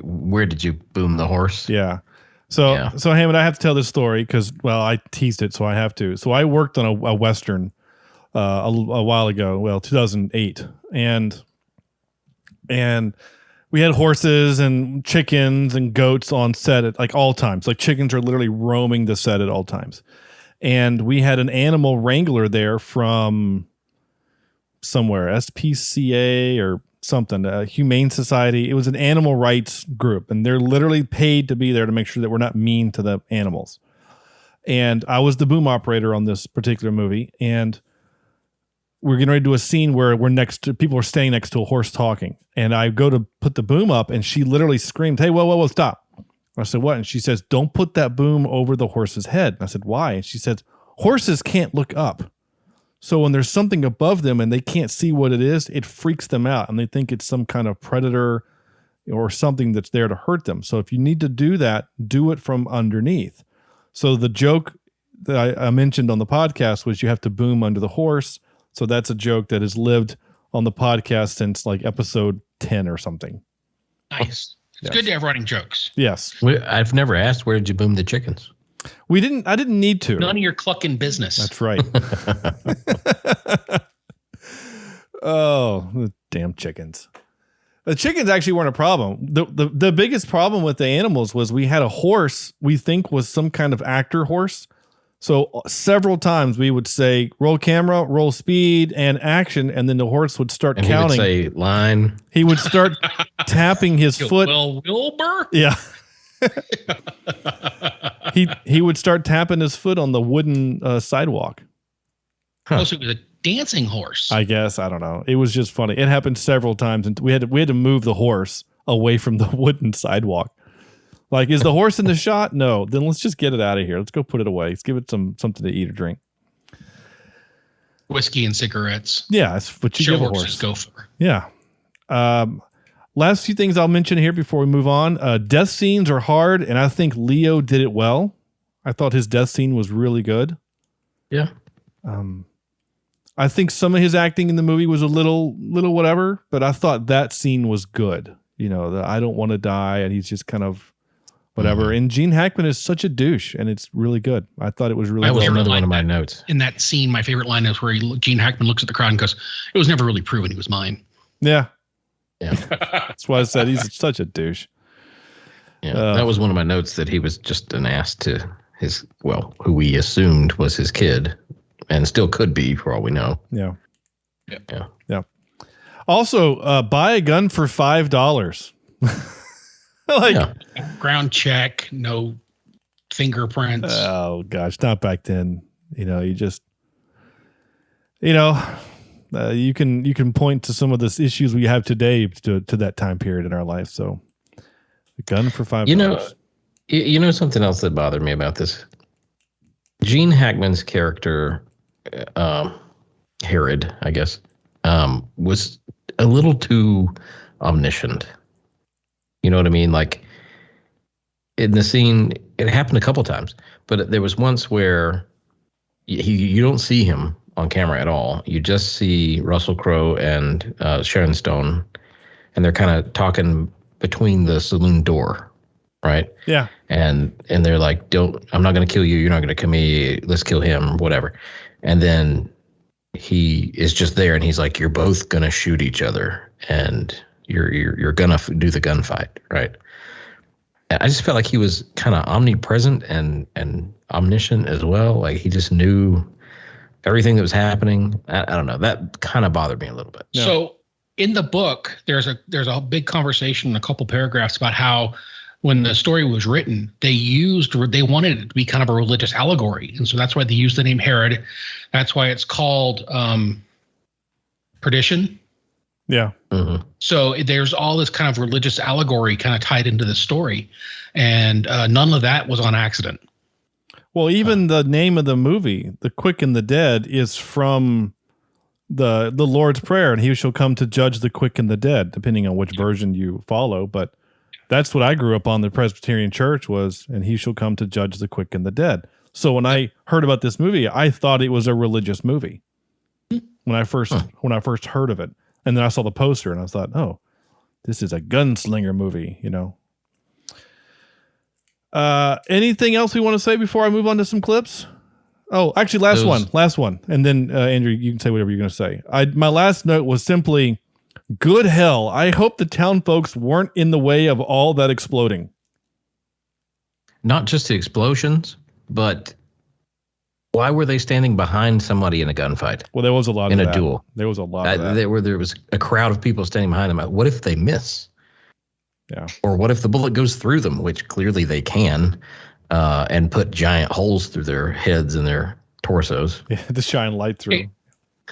Where did you boom the horse? Yeah. So Hammond, I have to tell this story because, I teased it, so I have to. So I worked on a Western a while ago, 2008. And we had horses and chickens and goats on set at like all times. Like chickens are literally roaming the set at all times. And we had an animal wrangler there from somewhere, SPCA or something, a Humane Society. It was an animal rights group, and they're literally paid to be there to make sure that we're not mean to the animals. And I was the boom operator on this particular movie, and we're getting ready to do a scene where people are standing next to a horse talking, and I go to put the boom up, and she literally screamed, "Hey, whoa, stop." I said, "What?" And she says, "Don't put that boom over the horse's head." And I said, "Why?" And she said, "Horses can't look up. So when there's something above them and they can't see what it is, it freaks them out and they think it's some kind of predator or something that's there to hurt them. So if you need to do that, do it from underneath." So the joke that I mentioned on the podcast was you have to boom under the horse. So that's a joke that has lived on the podcast since like episode 10 or something. Nice. It's good to have running jokes. Yes. I've never asked, where did you boom the chickens? I didn't need to. None of your clucking business. That's right. Oh, the damn chickens. The chickens actually weren't a problem. The biggest problem with the animals was we had a horse we think was some kind of actor horse. So several times we would say, roll camera, roll speed, and action, and then the horse would start counting. He would say line. He would start tapping his foot. Well, Wilbur? Yeah. He would start tapping his foot on the wooden sidewalk. Oh, so it was a dancing horse. I guess. I don't know. It was just funny. It happened several times, and we had to move the horse away from the wooden sidewalk. Like, is the horse in the shot? No. Then let's just get it out of here. Let's go put it away. Let's give it something to eat or drink. Whiskey and cigarettes. Yeah, that's what you give a horse. Go for. Yeah. Last few things I'll mention here before we move on. Death scenes are hard, and I think Leo did it well. I thought his death scene was really good. Yeah. I think some of his acting in the movie was a little whatever, but I thought that scene was good. The I don't want to die, and he's just kind of whatever. And Gene Hackman is such a douche, and it's really good. I thought it was really That was well another done. one of my notes. In that scene, my favorite line is where Gene Hackman looks at the crowd and goes, "It was never really proven he was mine." Yeah. Yeah. That's why I said he's such a douche. Yeah. That was one of my notes, that he was just an ass to his, who we assumed was his kid, and still could be for all we know. Yeah. Yeah. Also, buy a gun for $5. Ground check, no fingerprints. Oh gosh, not back then. You just, you can point to some of the issues we have today to that time period in our life. So, a gun for $5. You know something else that bothered me about this? Gene Hackman's character, Herod, I guess, was a little too omniscient. You know what I mean? Like, in the scene, it happened a couple times, but there was once where you don't see him on camera at all. You just see Russell Crowe and Sharon Stone, and they're kind of talking between the saloon door, right? Yeah. And they're like, I'm not going to kill you. You're not going to kill me. Let's kill him, whatever. And then he is just there, and he's like, you're both going to shoot each other, and you're going to do the gunfight, right? I just felt like he was kind of omnipresent and omniscient as well. Like, he just knew everything that was happening. I don't know. That kind of bothered me a little bit. Yeah. So in the book, there's a big conversation in a couple paragraphs about how when the story was written, they wanted it to be kind of a religious allegory. And so that's why they used the name Herod. That's why it's called Perdition. Yeah. Mm-hmm. So there's all this kind of religious allegory kind of tied into the story. And none of that was on accident. Well, even the name of the movie, The Quick and the Dead, is from the Lord's Prayer, and he shall come to judge the quick and the dead, depending on which version you follow. But that's what I grew up on, the Presbyterian Church was, and he shall come to judge the quick and the dead. So when I heard about this movie, I thought it was a religious movie when I first heard of it. And then I saw the poster and I thought, oh, this is a gunslinger movie, Anything else we want to say before I move on to some clips? Oh, actually, last one. And then, Andrew, you can say whatever you're going to say. My last note was simply, good hell. I hope the town folks weren't in the way of all that exploding. Not just the explosions, but why were they standing behind somebody in a gunfight? Well, there was a lot in of a that. duel. There was a lot of that. There was a crowd of people standing behind them. What if they miss? Yeah. Or what if the bullet goes through them, which clearly they can, and put giant holes through their heads and their torsos? Yeah, to shine light through. Hey,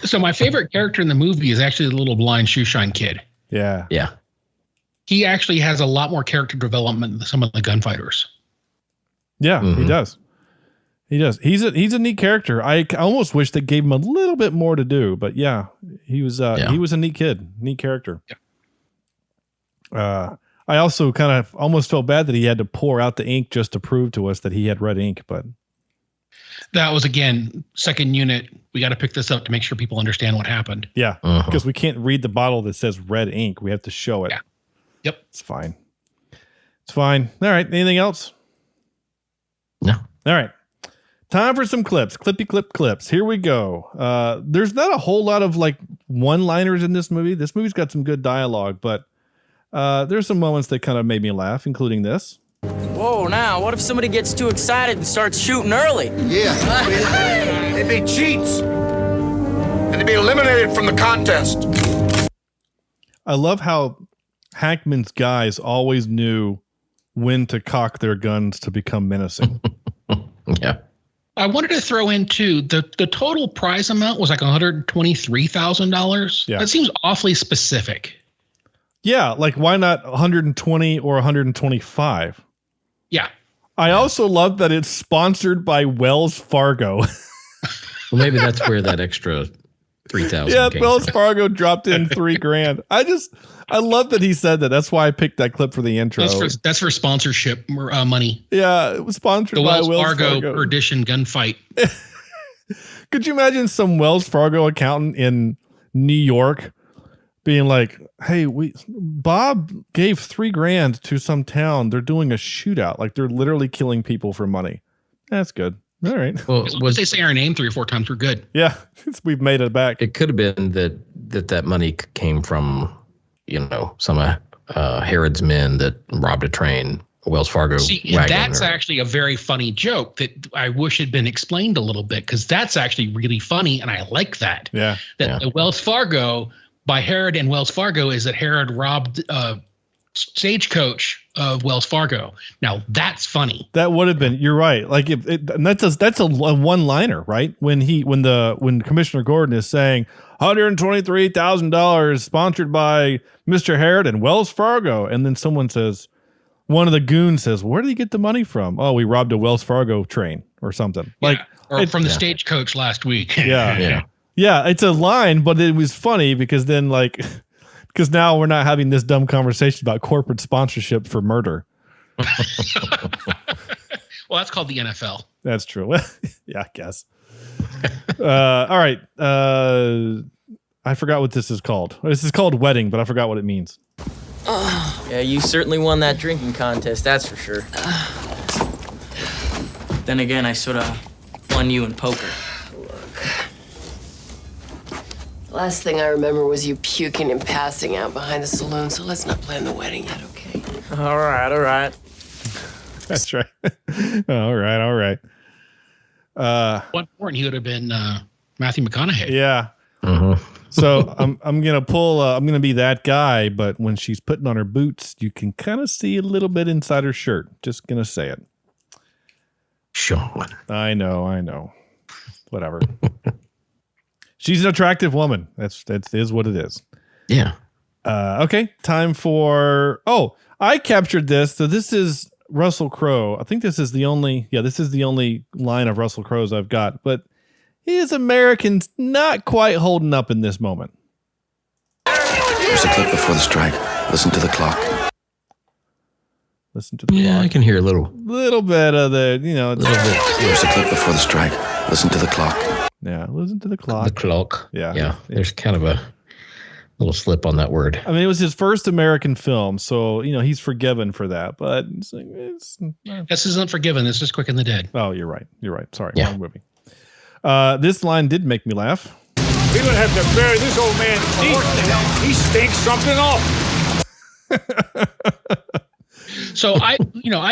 so my favorite character in the movie is actually the little blind shoeshine kid. Yeah. Yeah. he actually has a lot more character development than some of the gunfighters. Yeah, he does. He does. He's a neat character. I almost wish they gave him a little bit more to do, but yeah, he was a neat kid, neat character. Yeah. I also kind of almost felt bad that he had to pour out the ink just to prove to us that he had red ink, but that was, again, second unit. We got to pick this up to make sure people understand what happened. Yeah, because we can't read the bottle that says red ink. We have to show it. Yeah. Yep. It's fine. It's fine. All right. Anything else? No. All right. Time for some clips. Clips. Here we go. There's not a whole lot of like one-liners in this movie. This movie's got some good dialogue, but there's some moments that kind of made me laugh, including this. Whoa, now, what if somebody gets too excited and starts shooting early? Yeah. They'd be cheats. And they'd be eliminated from the contest. I love how Hackman's guys always knew when to cock their guns to become menacing. Yeah. I wanted to throw in too, the total prize amount was like $123,000. Yeah. That seems awfully specific. Yeah, like why not 120 or 125? Yeah. I also love that it's sponsored by Wells Fargo. Well, maybe that's where that extra 3,000 Yeah, came Wells from. Fargo dropped in $3,000. I love that he said that. That's why I picked that clip for the intro. That's for sponsorship money. Yeah, it was sponsored The by Wells Fargo Fargo. Perdition gunfight. Could you imagine some Wells Fargo accountant in New York being like, hey, Bob gave $3,000 to some town. They're doing a shootout. Like they're literally killing people for money. That's good. All right. Well, once they say our name 3 or 4 times, we're good. Yeah. We've made it back. It could have been that money came from, some Herod's men that robbed a train, a Wells Fargo wagon. That's actually a very funny joke that I wish had been explained a little bit, because that's actually really funny, and I like that. Yeah. The Wells Fargo by Herod and Wells Fargo is that Herod robbed stagecoach of Wells Fargo. Now that's funny. That would have been. You're right. Like and that's a one-liner, right? When Commissioner Gordon is saying $123,000 sponsored by Mr. Herod and Wells Fargo, and then someone says, one of the goons says, "Where did he get the money from?" "Oh, we robbed a Wells Fargo train or something." Yeah. Or from the stagecoach last week. Yeah. It's a line, but it was funny because then because now we're not having this dumb conversation about corporate sponsorship for murder. Well, that's called the NFL. That's true. Yeah, I guess. All right. I forgot what this is called. This is called wedding, but I forgot what it means. Yeah, you certainly won that drinking contest, that's for sure. Then again, I sort of won you in poker. Last thing I remember was you puking and passing out behind the saloon, so let's not plan the wedding yet, okay? All right. That's right. All right. One point, he would have been Matthew McConaughey. Yeah. Mm-hmm. So I'm gonna pull. I'm gonna be that guy, but when she's putting on her boots, you can kind of see a little bit inside her shirt. Just gonna say it. Sean. I know. Whatever. She's an attractive woman. That is what it is. Yeah. Okay. Time for. Oh, I captured this. So this is Russell Crowe. I think this is the only. Yeah, this is the only line of Russell Crowe's I've got. But his American's not quite holding up in this moment. There's a clip before the strike. Listen to the clock. Listen to the clock. I can hear a little bit of the. There's a clip before the strike. Listen to the clock. Yeah, listen to the clock. The clock. Yeah. There's kind of a little slip on that word. I mean, it was his first American film, so he's forgiven for that. But This isn't forgiven. This is Quick and the Dead. Oh, you're right. Sorry, Yeah. wrong movie. This line did make me laugh. We're gonna have to bury this old man. He stinks something off. So I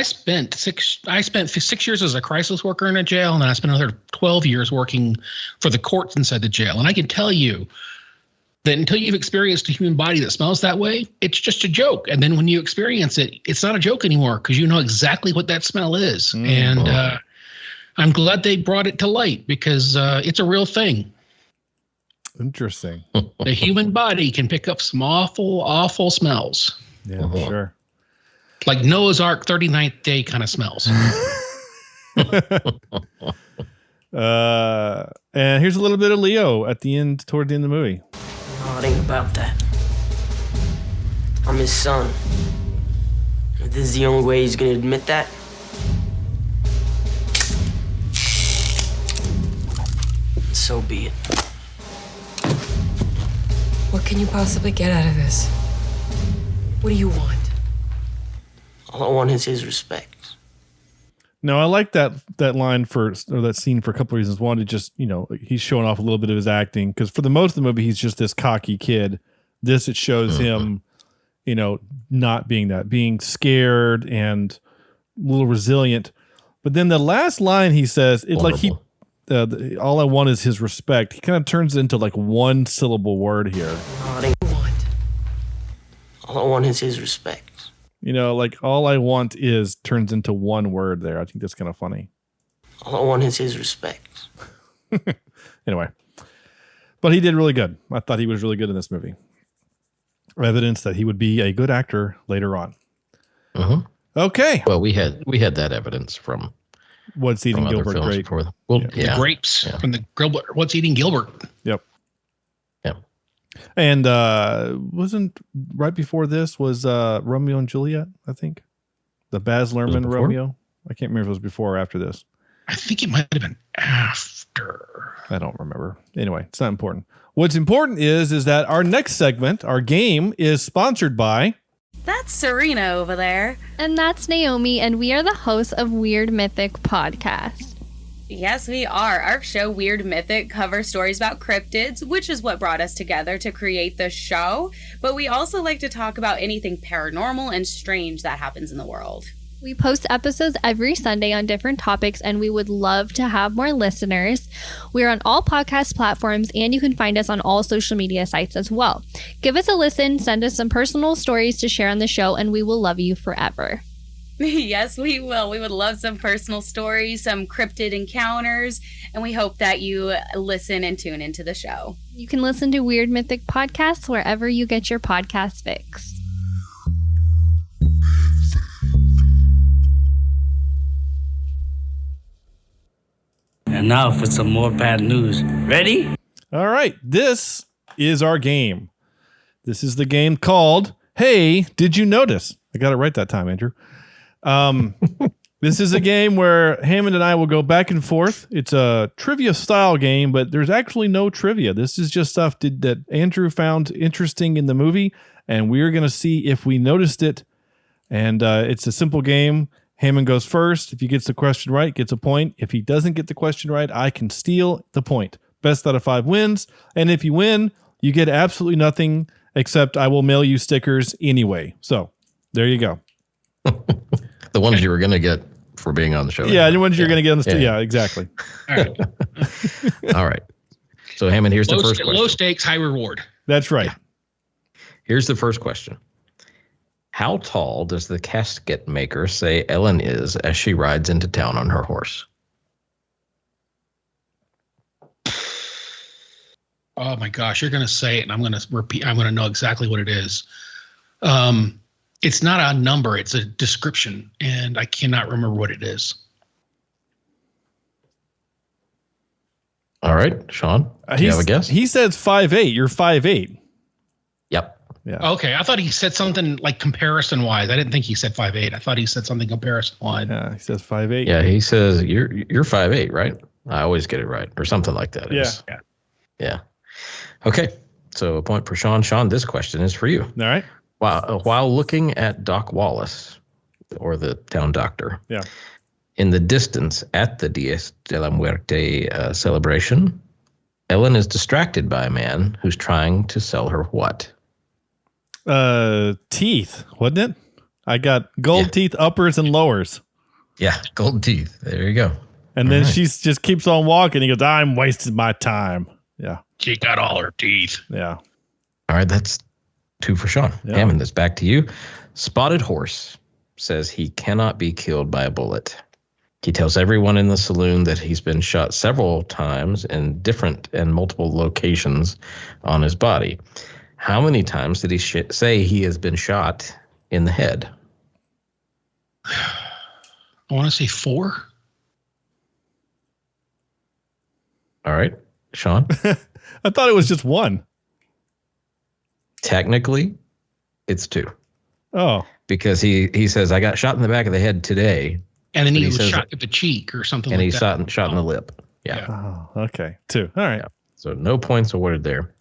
spent 6 years as a crisis worker in a jail, and then I spent another 12 years working for the courts inside the jail. And I can tell you that until you've experienced a human body that smells that way, it's just a joke. And then when you experience it, it's not a joke anymore, because you know exactly what that smell is. And I'm glad they brought it to light, because it's a real thing. Interesting. The human body can pick up some awful, awful smells. Yeah, sure. Like Noah's Ark 39th day kind of smells. And here's a little bit of Leo at the end, toward the end of the movie. Oh, it ain't about that. I'm his son. If this is the only way he's gonna admit that, so be it. What can you possibly get out of this? What do you want? All I want is his respect. No, I like that line or that scene for a couple of reasons. One, to just, he's showing off a little bit of his acting, because for the most of the movie, he's just this cocky kid. This, it shows him, not being that, being scared and a little resilient. But then the last line he says, it's like all I want is his respect. He kind of turns it into like one syllable word here. All I want is his respect. Like all I want is turns into one word there. I think that's kind of funny. All I want is his respect. Anyway, but he did really good. I thought he was really good in this movie. Evidence that he would be a good actor later on. Okay. Well, we had that evidence from What's Eating Gilbert. Grape. The grapes from the Gilbert. What's Eating Gilbert? Yep. And wasn't right before this was Romeo and Juliet, I think. The Baz Luhrmann Romeo. I can't remember if it was before or after this. I think it might have been after. I don't remember. Anyway, it's not important. What's important is that our next segment, our game, is sponsored by... That's Serena over there. And that's Naomi, and we are the hosts of Weird Mythic Podcast. Yes, we are. Our show, Weird Mythic, covers stories about cryptids, which is what brought us together to create the show. But we also like to talk about anything paranormal and strange that happens in the world. We post episodes every Sunday on different topics, and we would love to have more listeners. We're on all podcast platforms, and you can find us on all social media sites as well. Give us a listen, send us some personal stories to share on the show, and we will love you forever. Yes, we will. We would love some personal stories, some cryptid encounters, and we hope that you listen and tune into the show. You can listen to Weird Mythic Podcasts wherever you get your podcast fix. And now for some more bad news. Ready? All right. This is our game. This is the game called Hey, Did You Notice? I got it right that time, Andrew. This is a game where Hammond and I will go back and forth. It's a trivia style game, but there's actually no trivia. This is just stuff that Andrew found interesting in the movie, and we're going to see if we noticed it. And it's a simple game. Hammond goes first. If he gets the question right, gets a point. If he doesn't get the question right, I can steal the point. Best out of 5 wins. And if you win, you get absolutely nothing, except I will mail you stickers anyway. So there you go. The ones you were going to get for being on the show. Yeah, the ones you're going to get on the show. Yeah, exactly. All right. All right. So Hammond, here's the first question. Low stakes, high reward. That's right. Yeah. Here's the first question. How tall does the casket maker say Ellen is as she rides into town on her horse? Oh my gosh, you're going to say it and I'm going to repeat. I'm going to know exactly what it is. It's not a number, it's a description, and I cannot remember what it is. All right, Sean, do you have a guess? He says 5'8". You're 5'8". Yep. Yeah. Okay, I thought he said something like comparison-wise. I didn't think he said 5'8". I thought he said something comparison-wise. Yeah, he says 5'8". Yeah, he says you're 5'8", right? I always get it right, or something like that. Yeah. Yeah. Okay, so a point for Sean. Sean, this question is for you. All right. While looking at Doc Wallace, or the town doctor, yeah, in the distance at the Dies de la Muerte celebration, Ellen is distracted by a man who's trying to sell her what? Teeth, wasn't it? I got gold teeth, uppers and lowers. Yeah, gold teeth. There you go. And then she just keeps on walking. He goes, I'm wasting my time. Yeah. She got all her teeth. Yeah. All right, that's 2 for Sean. Yeah. Hammond, that's back to you. Spotted Horse says he cannot be killed by a bullet. He tells everyone in the saloon that he's been shot several times in different and multiple locations on his body. How many times did he say he has been shot in the head? I want to say 4. All right, Sean? I thought it was just 1. Technically, it's 2. Oh. Because he says, I got shot in the back of the head today. And then he was shot at the cheek or something like that. And he shot in the lip. Yeah. Oh, okay. 2. All right. Yeah. So no points awarded there.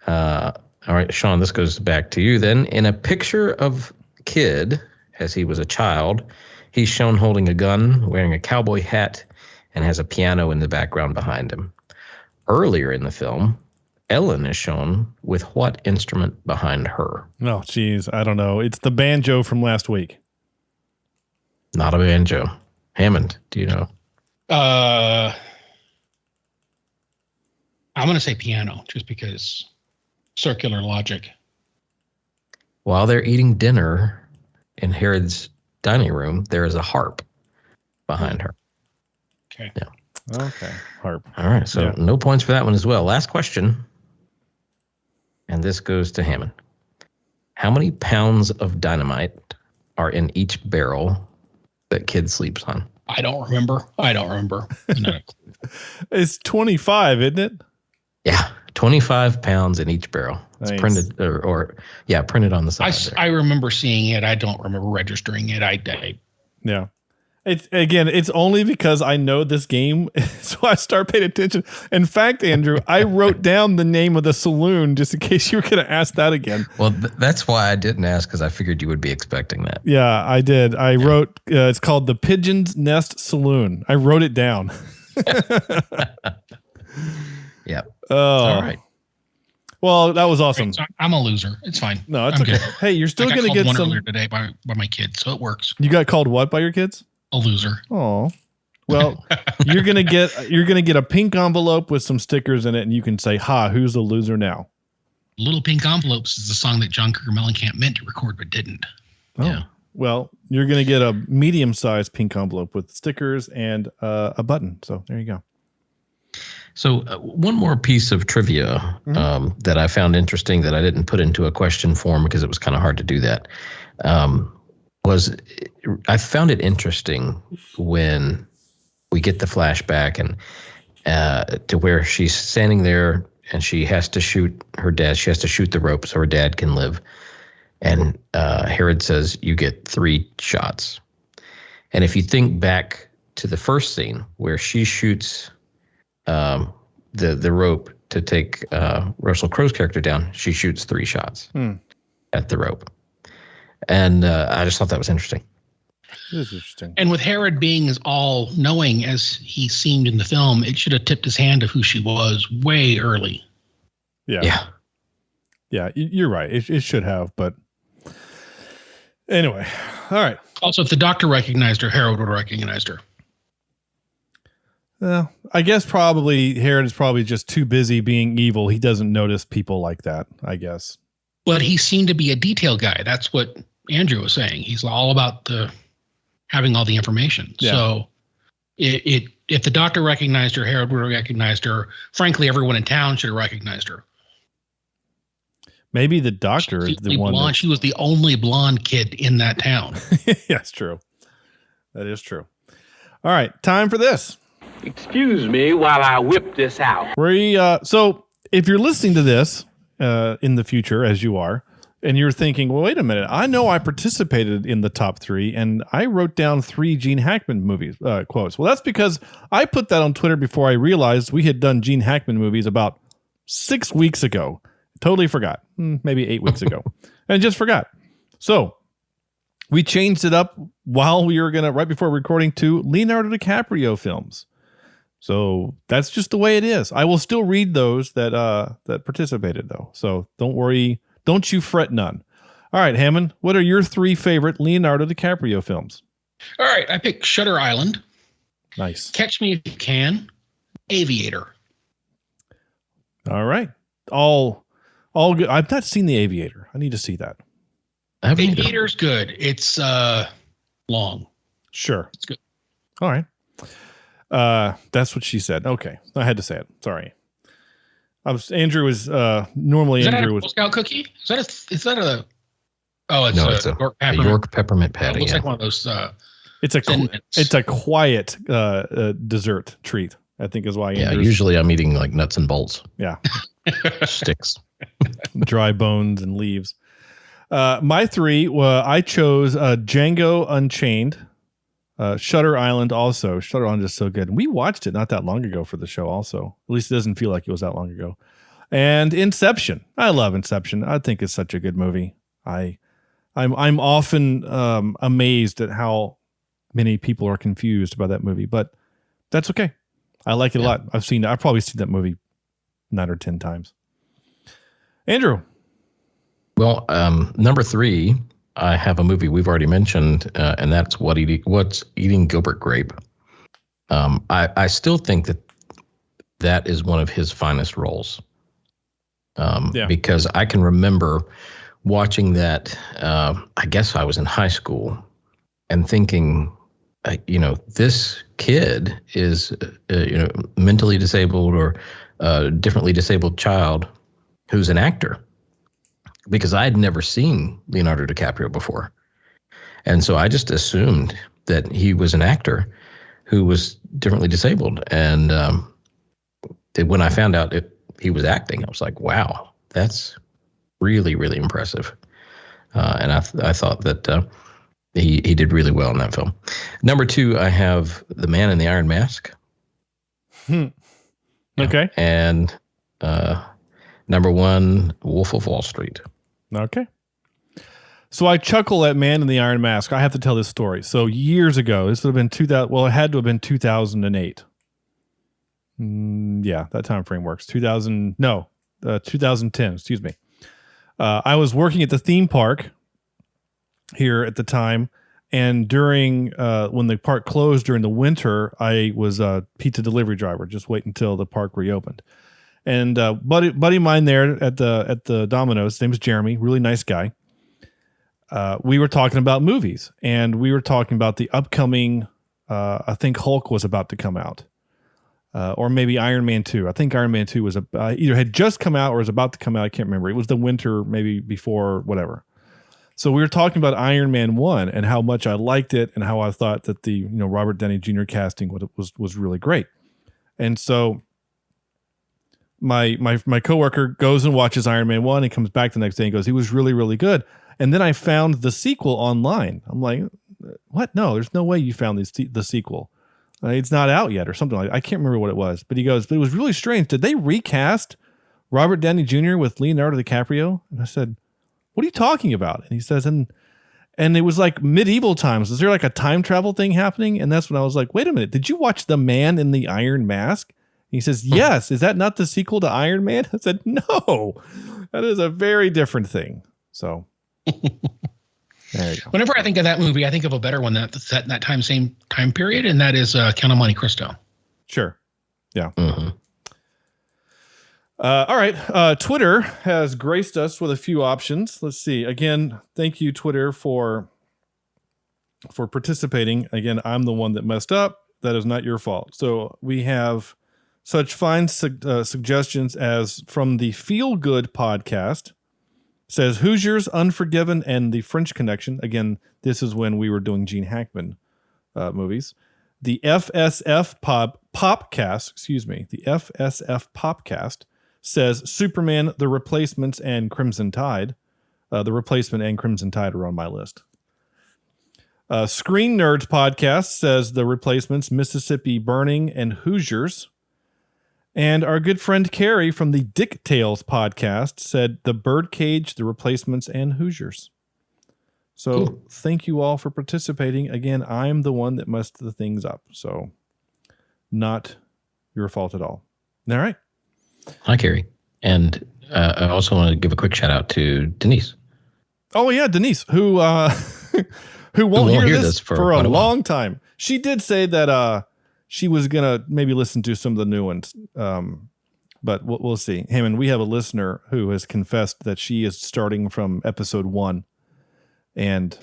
All right, Sean, this goes back to you then. In a picture of Kid, as he was a child, he's shown holding a gun, wearing a cowboy hat, and has a piano in the background behind him. Earlier in the film, Ellen is shown with what instrument behind her? Oh, geez. I don't know. It's the banjo from last week. Not a banjo. Hammond, do you know? I'm going to say piano, just because circular logic. While they're eating dinner in Herod's dining room, there is a harp behind her. Okay. Yeah. Okay. Harp. All right. So no points for that one as well. Last question. And this goes to Hammond. How many pounds of dynamite are in each barrel that Kid sleeps on? I don't remember. No. It's 25, isn't it? Yeah. 25 pounds in each barrel. It's Nice. printed printed on the side. I remember seeing it. I don't remember registering it. Yeah. It's only because I know this game, so I start paying attention. In fact, Andrew, I wrote down the name of the saloon just in case you were going to ask that again. Well, that's why I didn't ask, because I figured you would be expecting that. Yeah, I did. I wrote, it's called the Pigeon's Nest Saloon. I wrote it down. Yeah. Oh. All right. Well, that was awesome. So I'm a loser. It's fine. No, it's I'm okay. good. Hey, you're still going to get one some. earlier today by my kids, so it works. You got called what by your kids? A loser. Oh, well, you're gonna get a pink envelope with some stickers in it, and you can say, "Ha, who's the loser now?" Little Pink Envelopes is the song that John Cougar Mellencamp meant to record but didn't. Oh. Yeah. Well, you're gonna get a medium-sized pink envelope with stickers and a button. So there you go. So one more piece of trivia that I found interesting that I didn't put into a question form because it was kind of hard to do that. Was I found it interesting when we get the flashback and to where she's standing there and she has to shoot her dad. She has to shoot the rope so her dad can live. And Herod says, "You get 3 shots." And if you think back to the first scene where she shoots the rope to take Russell Crowe's character down, she shoots 3 shots at the rope. And I just thought that was interesting. It is interesting. And with Herod being as all-knowing as he seemed in the film, it should have tipped his hand of who she was way early. Yeah. You're right. It should have, but anyway. All right. Also, if the doctor recognized her, Herod would have recognized her. Well, I guess probably Herod is probably just too busy being evil. He doesn't notice people like that, I guess. But he seemed to be a detail guy. That's what Andrew was saying. He's all about having all the information. Yeah. So if the doctor recognized her, Herod would have recognized her. Frankly, everyone in town should have recognized her. Maybe the doctor is the one. Blonde. She was the only blonde kid in that town. That's true. That is true. All right, time for this. Excuse me while I whip this out. So if you're listening to this in the future, as you are, and you're thinking, well, wait a minute, I know I participated in the top 3 and I wrote down 3 Gene Hackman movies quotes. Well, that's because I put that on Twitter before I realized we had done Gene Hackman movies about 6 weeks ago. Totally forgot. Maybe 8 weeks ago. And just forgot. So we changed it up while we were right before recording, to Leonardo DiCaprio films. So that's just the way it is. I will still read those that participated, though. So don't worry. Don't you fret none. All right, Hammond, what are your 3 favorite Leonardo DiCaprio films? All right, I picked Shutter Island. Nice. Catch Me If You Can. Aviator. All right. All good. I've not seen The Aviator. I need to see that. Aviator's good. It's long. Sure. It's good. All right. That's what she said. Okay. I had to say it. Sorry. Andrew was normally Andrew was Girl Scout cookie. Is that a it's a York peppermint patty. It looks like one of those. It's a quiet dessert treat, I think, is why. Yeah. Usually I'm eating like nuts and bolts. Yeah. Sticks. Dry bones and leaves. My 3. I chose Django Unchained. Shutter Island also. Shutter Island is so good. We watched it not that long ago for the show also. At least it doesn't feel like it was that long ago. And Inception. I love Inception. I think it's such a good movie. I'm often amazed at how many people are confused about that movie, but that's okay. I like it a lot. I've probably seen that movie 9 or 10 times. Andrew. Well, number 3, I have a movie we've already mentioned, and that's What's Eating Gilbert Grape. I still think that is one of his finest roles. Because I can remember watching that. I guess I was in high school and thinking, this kid is, mentally disabled or differently disabled child who's an actor. Because I had never seen Leonardo DiCaprio before. And so I just assumed that he was an actor who was differently disabled. And when I found out he was acting, I was like, wow, that's really, really impressive. And I thought that He did really well in that film. Number 2, I have The Man in the Iron Mask. Okay. And number 1, Wolf of Wall Street. Okay. So I chuckle at Man in the Iron Mask. I have to tell this story. So years ago, this would have been 2000. Well, it had to have been 2008. Yeah, that time frame works. 2010. Excuse me. I was working at the theme park here at the time, and during when the park closed during the winter, I was a pizza delivery driver. Just wait until the park reopened. And buddy of mine there at the Domino's, his name is Jeremy, really nice guy. We were talking about movies, and we were talking about the upcoming, I think Hulk was about to come out, or maybe Iron Man 2. I think Iron Man 2 was either had just come out or was about to come out. I can't remember. It was the winter, maybe before, whatever. So we were talking about Iron Man 1 and how much I liked it and how I thought that the Robert Downey Jr. casting was really great. And so my coworker goes and watches Iron Man 1 and comes back the next day and goes, he was really, really good. And then I found the sequel online. I'm like, what? No, there's no way you found the sequel. It's not out yet or something like that. I can't remember what it was. But he goes, but it was really strange. Did they recast Robert Downey Jr. with Leonardo DiCaprio? And I said, what are you talking about? And he says, and it was like medieval times. Is there like a time travel thing happening? And that's when I was like, wait a minute. Did you watch The Man in the Iron Mask? And he says, yes. Is that not the sequel to Iron Man? I said, no, that is a very different thing. So. There you go. Whenever I think of that movie, I think of a better one that's set in that same time period, and that is Count of Monte Cristo. Sure. Yeah. Mm-hmm. All right. Twitter has graced us with a few options. Let's see. Again, thank you, Twitter, for participating. Again, I'm the one that messed up. That is not your fault. So we have such fine suggestions as from the Feel Good podcast. Says Hoosiers, Unforgiven, and The French Connection. Again, this is when we were doing Gene Hackman movies. The FSF Popcast, the FSF Popcast says Superman, The Replacements, and Crimson Tide. The Replacement and Crimson Tide are on my list. Screen Nerds Podcast says The Replacements, Mississippi Burning, and Hoosiers. And our good friend Carrie from the Dick Tales podcast said The Birdcage, The Replacements, and Hoosiers. So cool. Thank you all for participating. Again, I'm the one that messed the things up. So not your fault at all. All right. Hi, Carrie. And I also want to give a quick shout out to Denise. Oh, yeah, Denise, who won't hear this for a long time. She did say that she was going to maybe listen to some of the new ones, but we'll see. Hammond, we have a listener who has confessed that she is starting from episode 1. And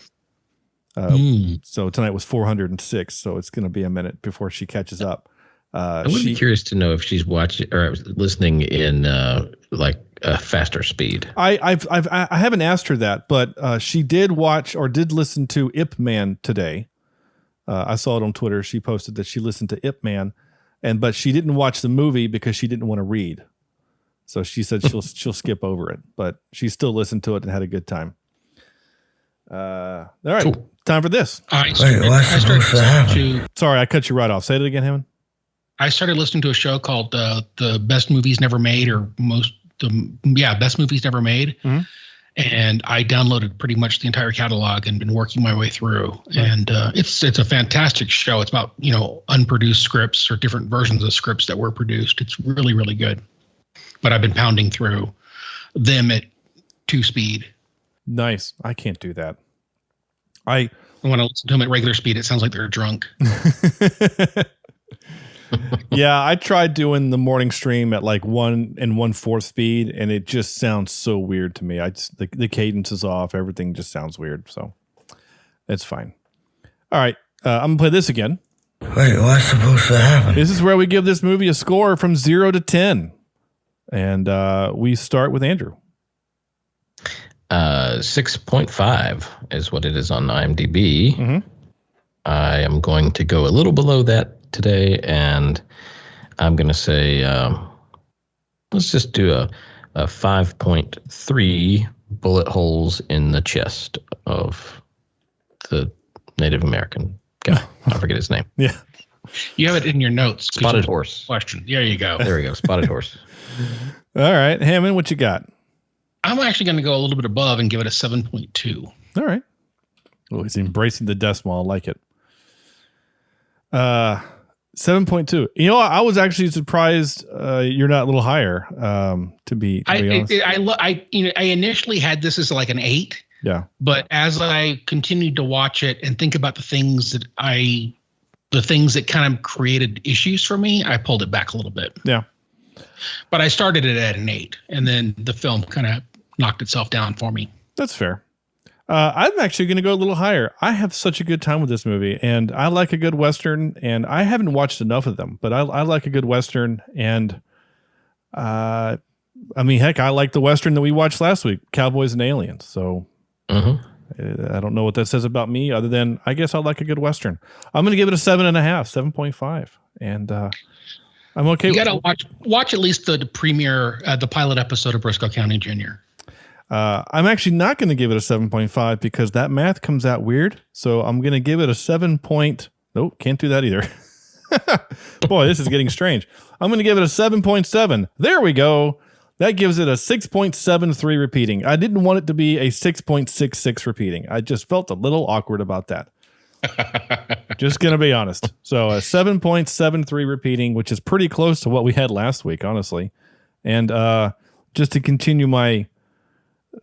so tonight was 406, so it's going to be a minute before she catches up. I would be curious to know if she's watching or listening in like a faster speed. I haven't asked her that, but she did watch or did listen to Ip Man today. I saw it on Twitter. She posted that she listened to Ip Man, but she didn't watch the movie because she didn't want to read. So she said she'll skip over it, but she still listened to it and had a good time. All right, cool. Time for this. Sorry, I cut you right off. Say it again, Hammond. I started listening to a show called the Best Movies Never Made, or Best Movies Never Made. Mm-hmm. And I downloaded pretty much the entire catalog and been working my way through. Right. And it's a fantastic show. It's about, unproduced scripts or different versions of scripts that were produced. It's really, really good. But I've been pounding through them at 2 speed. Nice. I can't do that. When I listen to them at regular speed, it sounds like they're drunk. Yeah, I tried doing the morning stream at like 1 1/4 speed, and it just sounds so weird to me. The cadence is off. Everything just sounds weird. So it's fine. All right, I'm gonna play this again. Wait, what's supposed to happen? This is where we give this movie a score from 0 to 10, and we start with Andrew. 6.5 is what it is on IMDb. Mm-hmm. I am going to go a little below that today, and I'm going to say let's just do a 5.3 bullet holes in the chest of the Native American guy. I forget his name. Yeah. You have it in your notes. Spotted horse. Question. There you go. There we go. Spotted horse. All right. Hammond, what you got? I'm actually going to go a little bit above and give it a 7.2. All right. Well, he's embracing the decimal. I like it. 7.2. You know, I was actually surprised you're not a little higher. To be honest, I initially had this as like an 8. Yeah. But as I continued to watch it and think about the things that kind of created issues for me, I pulled it back a little bit. Yeah. But I started it at an 8, and then the film kind of knocked itself down for me. That's fair. I'm actually going to go a little higher. I have such a good time with this movie, and I like a good Western, and I haven't watched enough of them, but I like a good Western, and I mean, heck, I like the Western that we watched last week, Cowboys and Aliens, so I don't know what that says about me, other than I guess I like a good Western. I'm going to give it a 7.5, 7.5, and I'm okay. You got to watch at least the premiere, the pilot episode of Briscoe County Jr. I'm actually not going to give it a 7.5 because that math comes out weird. So I'm going to give it a 7. Nope, can't do that either. Boy, this is getting strange. I'm going to give it a 7.7. There we go. That gives it a 6.73 repeating. I didn't want it to be a 6.66 repeating. I just felt a little awkward about that. Just going to be honest. So a 7.73 repeating, which is pretty close to what we had last week, honestly. And just to continue my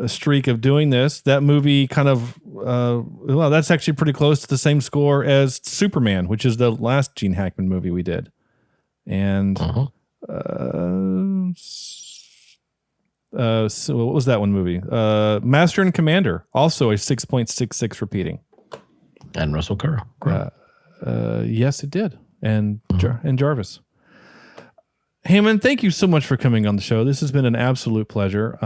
streak of doing this, that movie kind of, well, that's actually pretty close to the same score as Superman, which is the last Gene Hackman movie we did. And so what was that one movie? Master and Commander, also a 6.66 repeating. And Russell Crowe. Yes, it did. And and Jarvis. Hammond, thank you so much for coming on the show. This has been an absolute pleasure.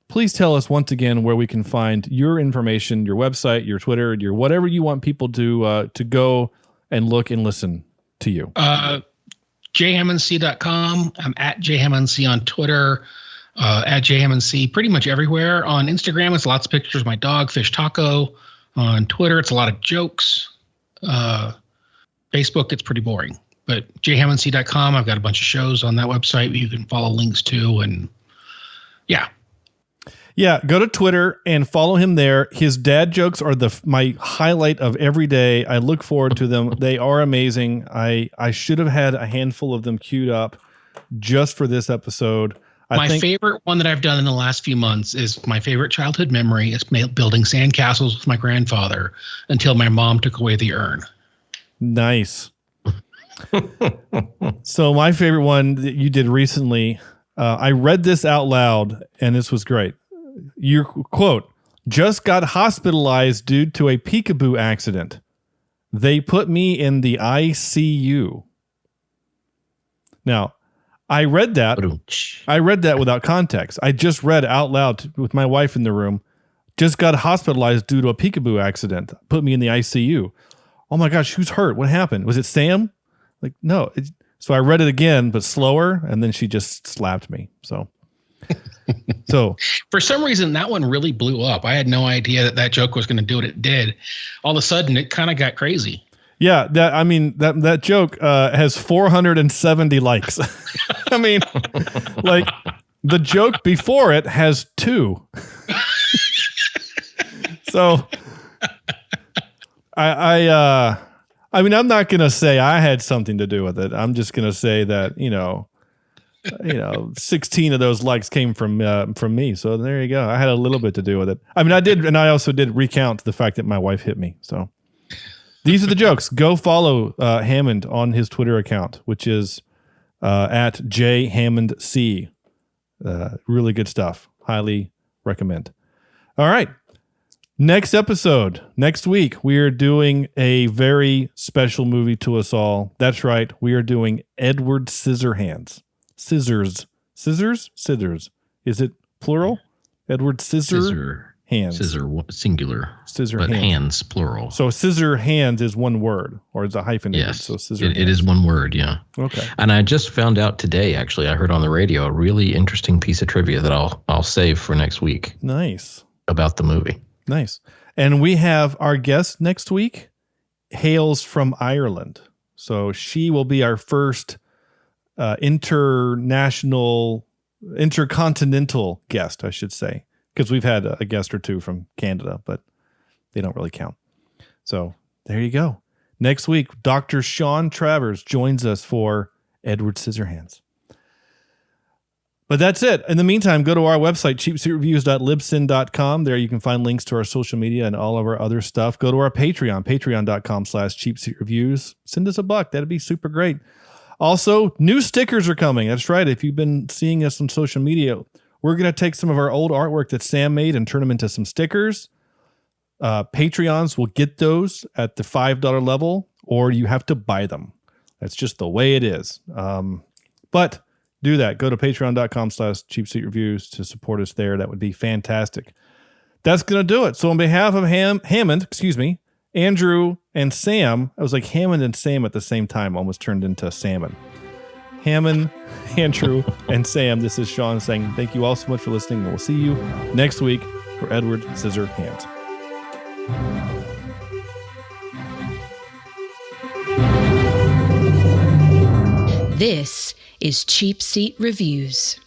Please tell us once again where we can find your information, your website, your Twitter, your whatever you want people to go and look and listen to you. jhammondc.com. I'm at jhammondc on Twitter, at jhammondc pretty much everywhere. On Instagram, it's lots of pictures of my dog, Fish Taco. On Twitter, it's a lot of jokes. Facebook, it's pretty boring. But jhammondc.com, I've got a bunch of shows on that website you can follow links to. And yeah. Yeah, go to Twitter and follow him there. His dad jokes are my highlight of every day. I look forward to them. They are amazing. I should have had a handful of them queued up just for this episode. My favorite one that I've done in the last few months is my favorite childhood memory is building sandcastles with my grandfather until my mom took away the urn. Nice. So my favorite one that you did recently, I read this out loud and this was great. Your quote, just got hospitalized due to a peekaboo accident. They put me in the ICU. Now, I read that without context. I just read out loud with my wife in the room, just got hospitalized due to a peekaboo accident. Put me in the ICU. Oh my gosh, who's hurt? What happened? Was it Sam? Like, no. So I read it again, but slower, and then she just slapped me. So for some reason, that one really blew up. I had no idea that joke was going to do what it did. All of a sudden, it kind of got crazy. Yeah, that joke has 470 likes. I mean, like the joke before it has 2. So I mean, I'm not gonna say I had something to do with it. I'm just gonna say that 16 of those likes came from me. So there you go. I had a little bit to do with it. I mean, I did, and I also did recount the fact that my wife hit me. So. These are the jokes. Go follow Hammond on his Twitter account, which is at jhammondc. Really good stuff. Highly recommend. All right. Next episode. Next week, we are doing a very special movie to us all. That's right. We are doing Edward Scissorhands. Scissors. Is it plural? Edward Scissorhands. Scissor singular. Hands plural. So Scissorhands is one word, or is it hyphenated? Yes. So it is one word. Yeah. Okay. And I just found out today. Actually, I heard on the radio a really interesting piece of trivia that I'll save for next week. Nice. About the movie. Nice. And we have our guest next week hails from Ireland. So she will be our first intercontinental guest, I should say, because we've had a guest or two from Canada, but they don't really count. So there you go. Next week, Dr. Sean Travers joins us for Edward Scissorhands. But that's it. In the meantime, go to our website, cheapseatreviews.libsyn.com. There you can find links to our social media and all of our other stuff. Go to our Patreon, patreon.com/cheapseatreviews. Send us $1. That'd be super great. Also, new stickers are coming. That's right. If you've been seeing us on social media, we're going to take some of our old artwork that Sam made and turn them into some stickers. Patreons will get those at the $5 level, or you have to buy them. That's just the way it is. But do that. Go to patreon.com/cheapseatreviews to support us there. That would be fantastic. That's going to do it. So on behalf of Hammond, Andrew and Sam, I was like Hammond and Sam at the same time, almost turned into salmon. Hammond, Andrew, and Sam, this is Sean saying thank you all so much for listening. And we'll see you next week for Edward Scissorhands. This is Cheap Seat Reviews.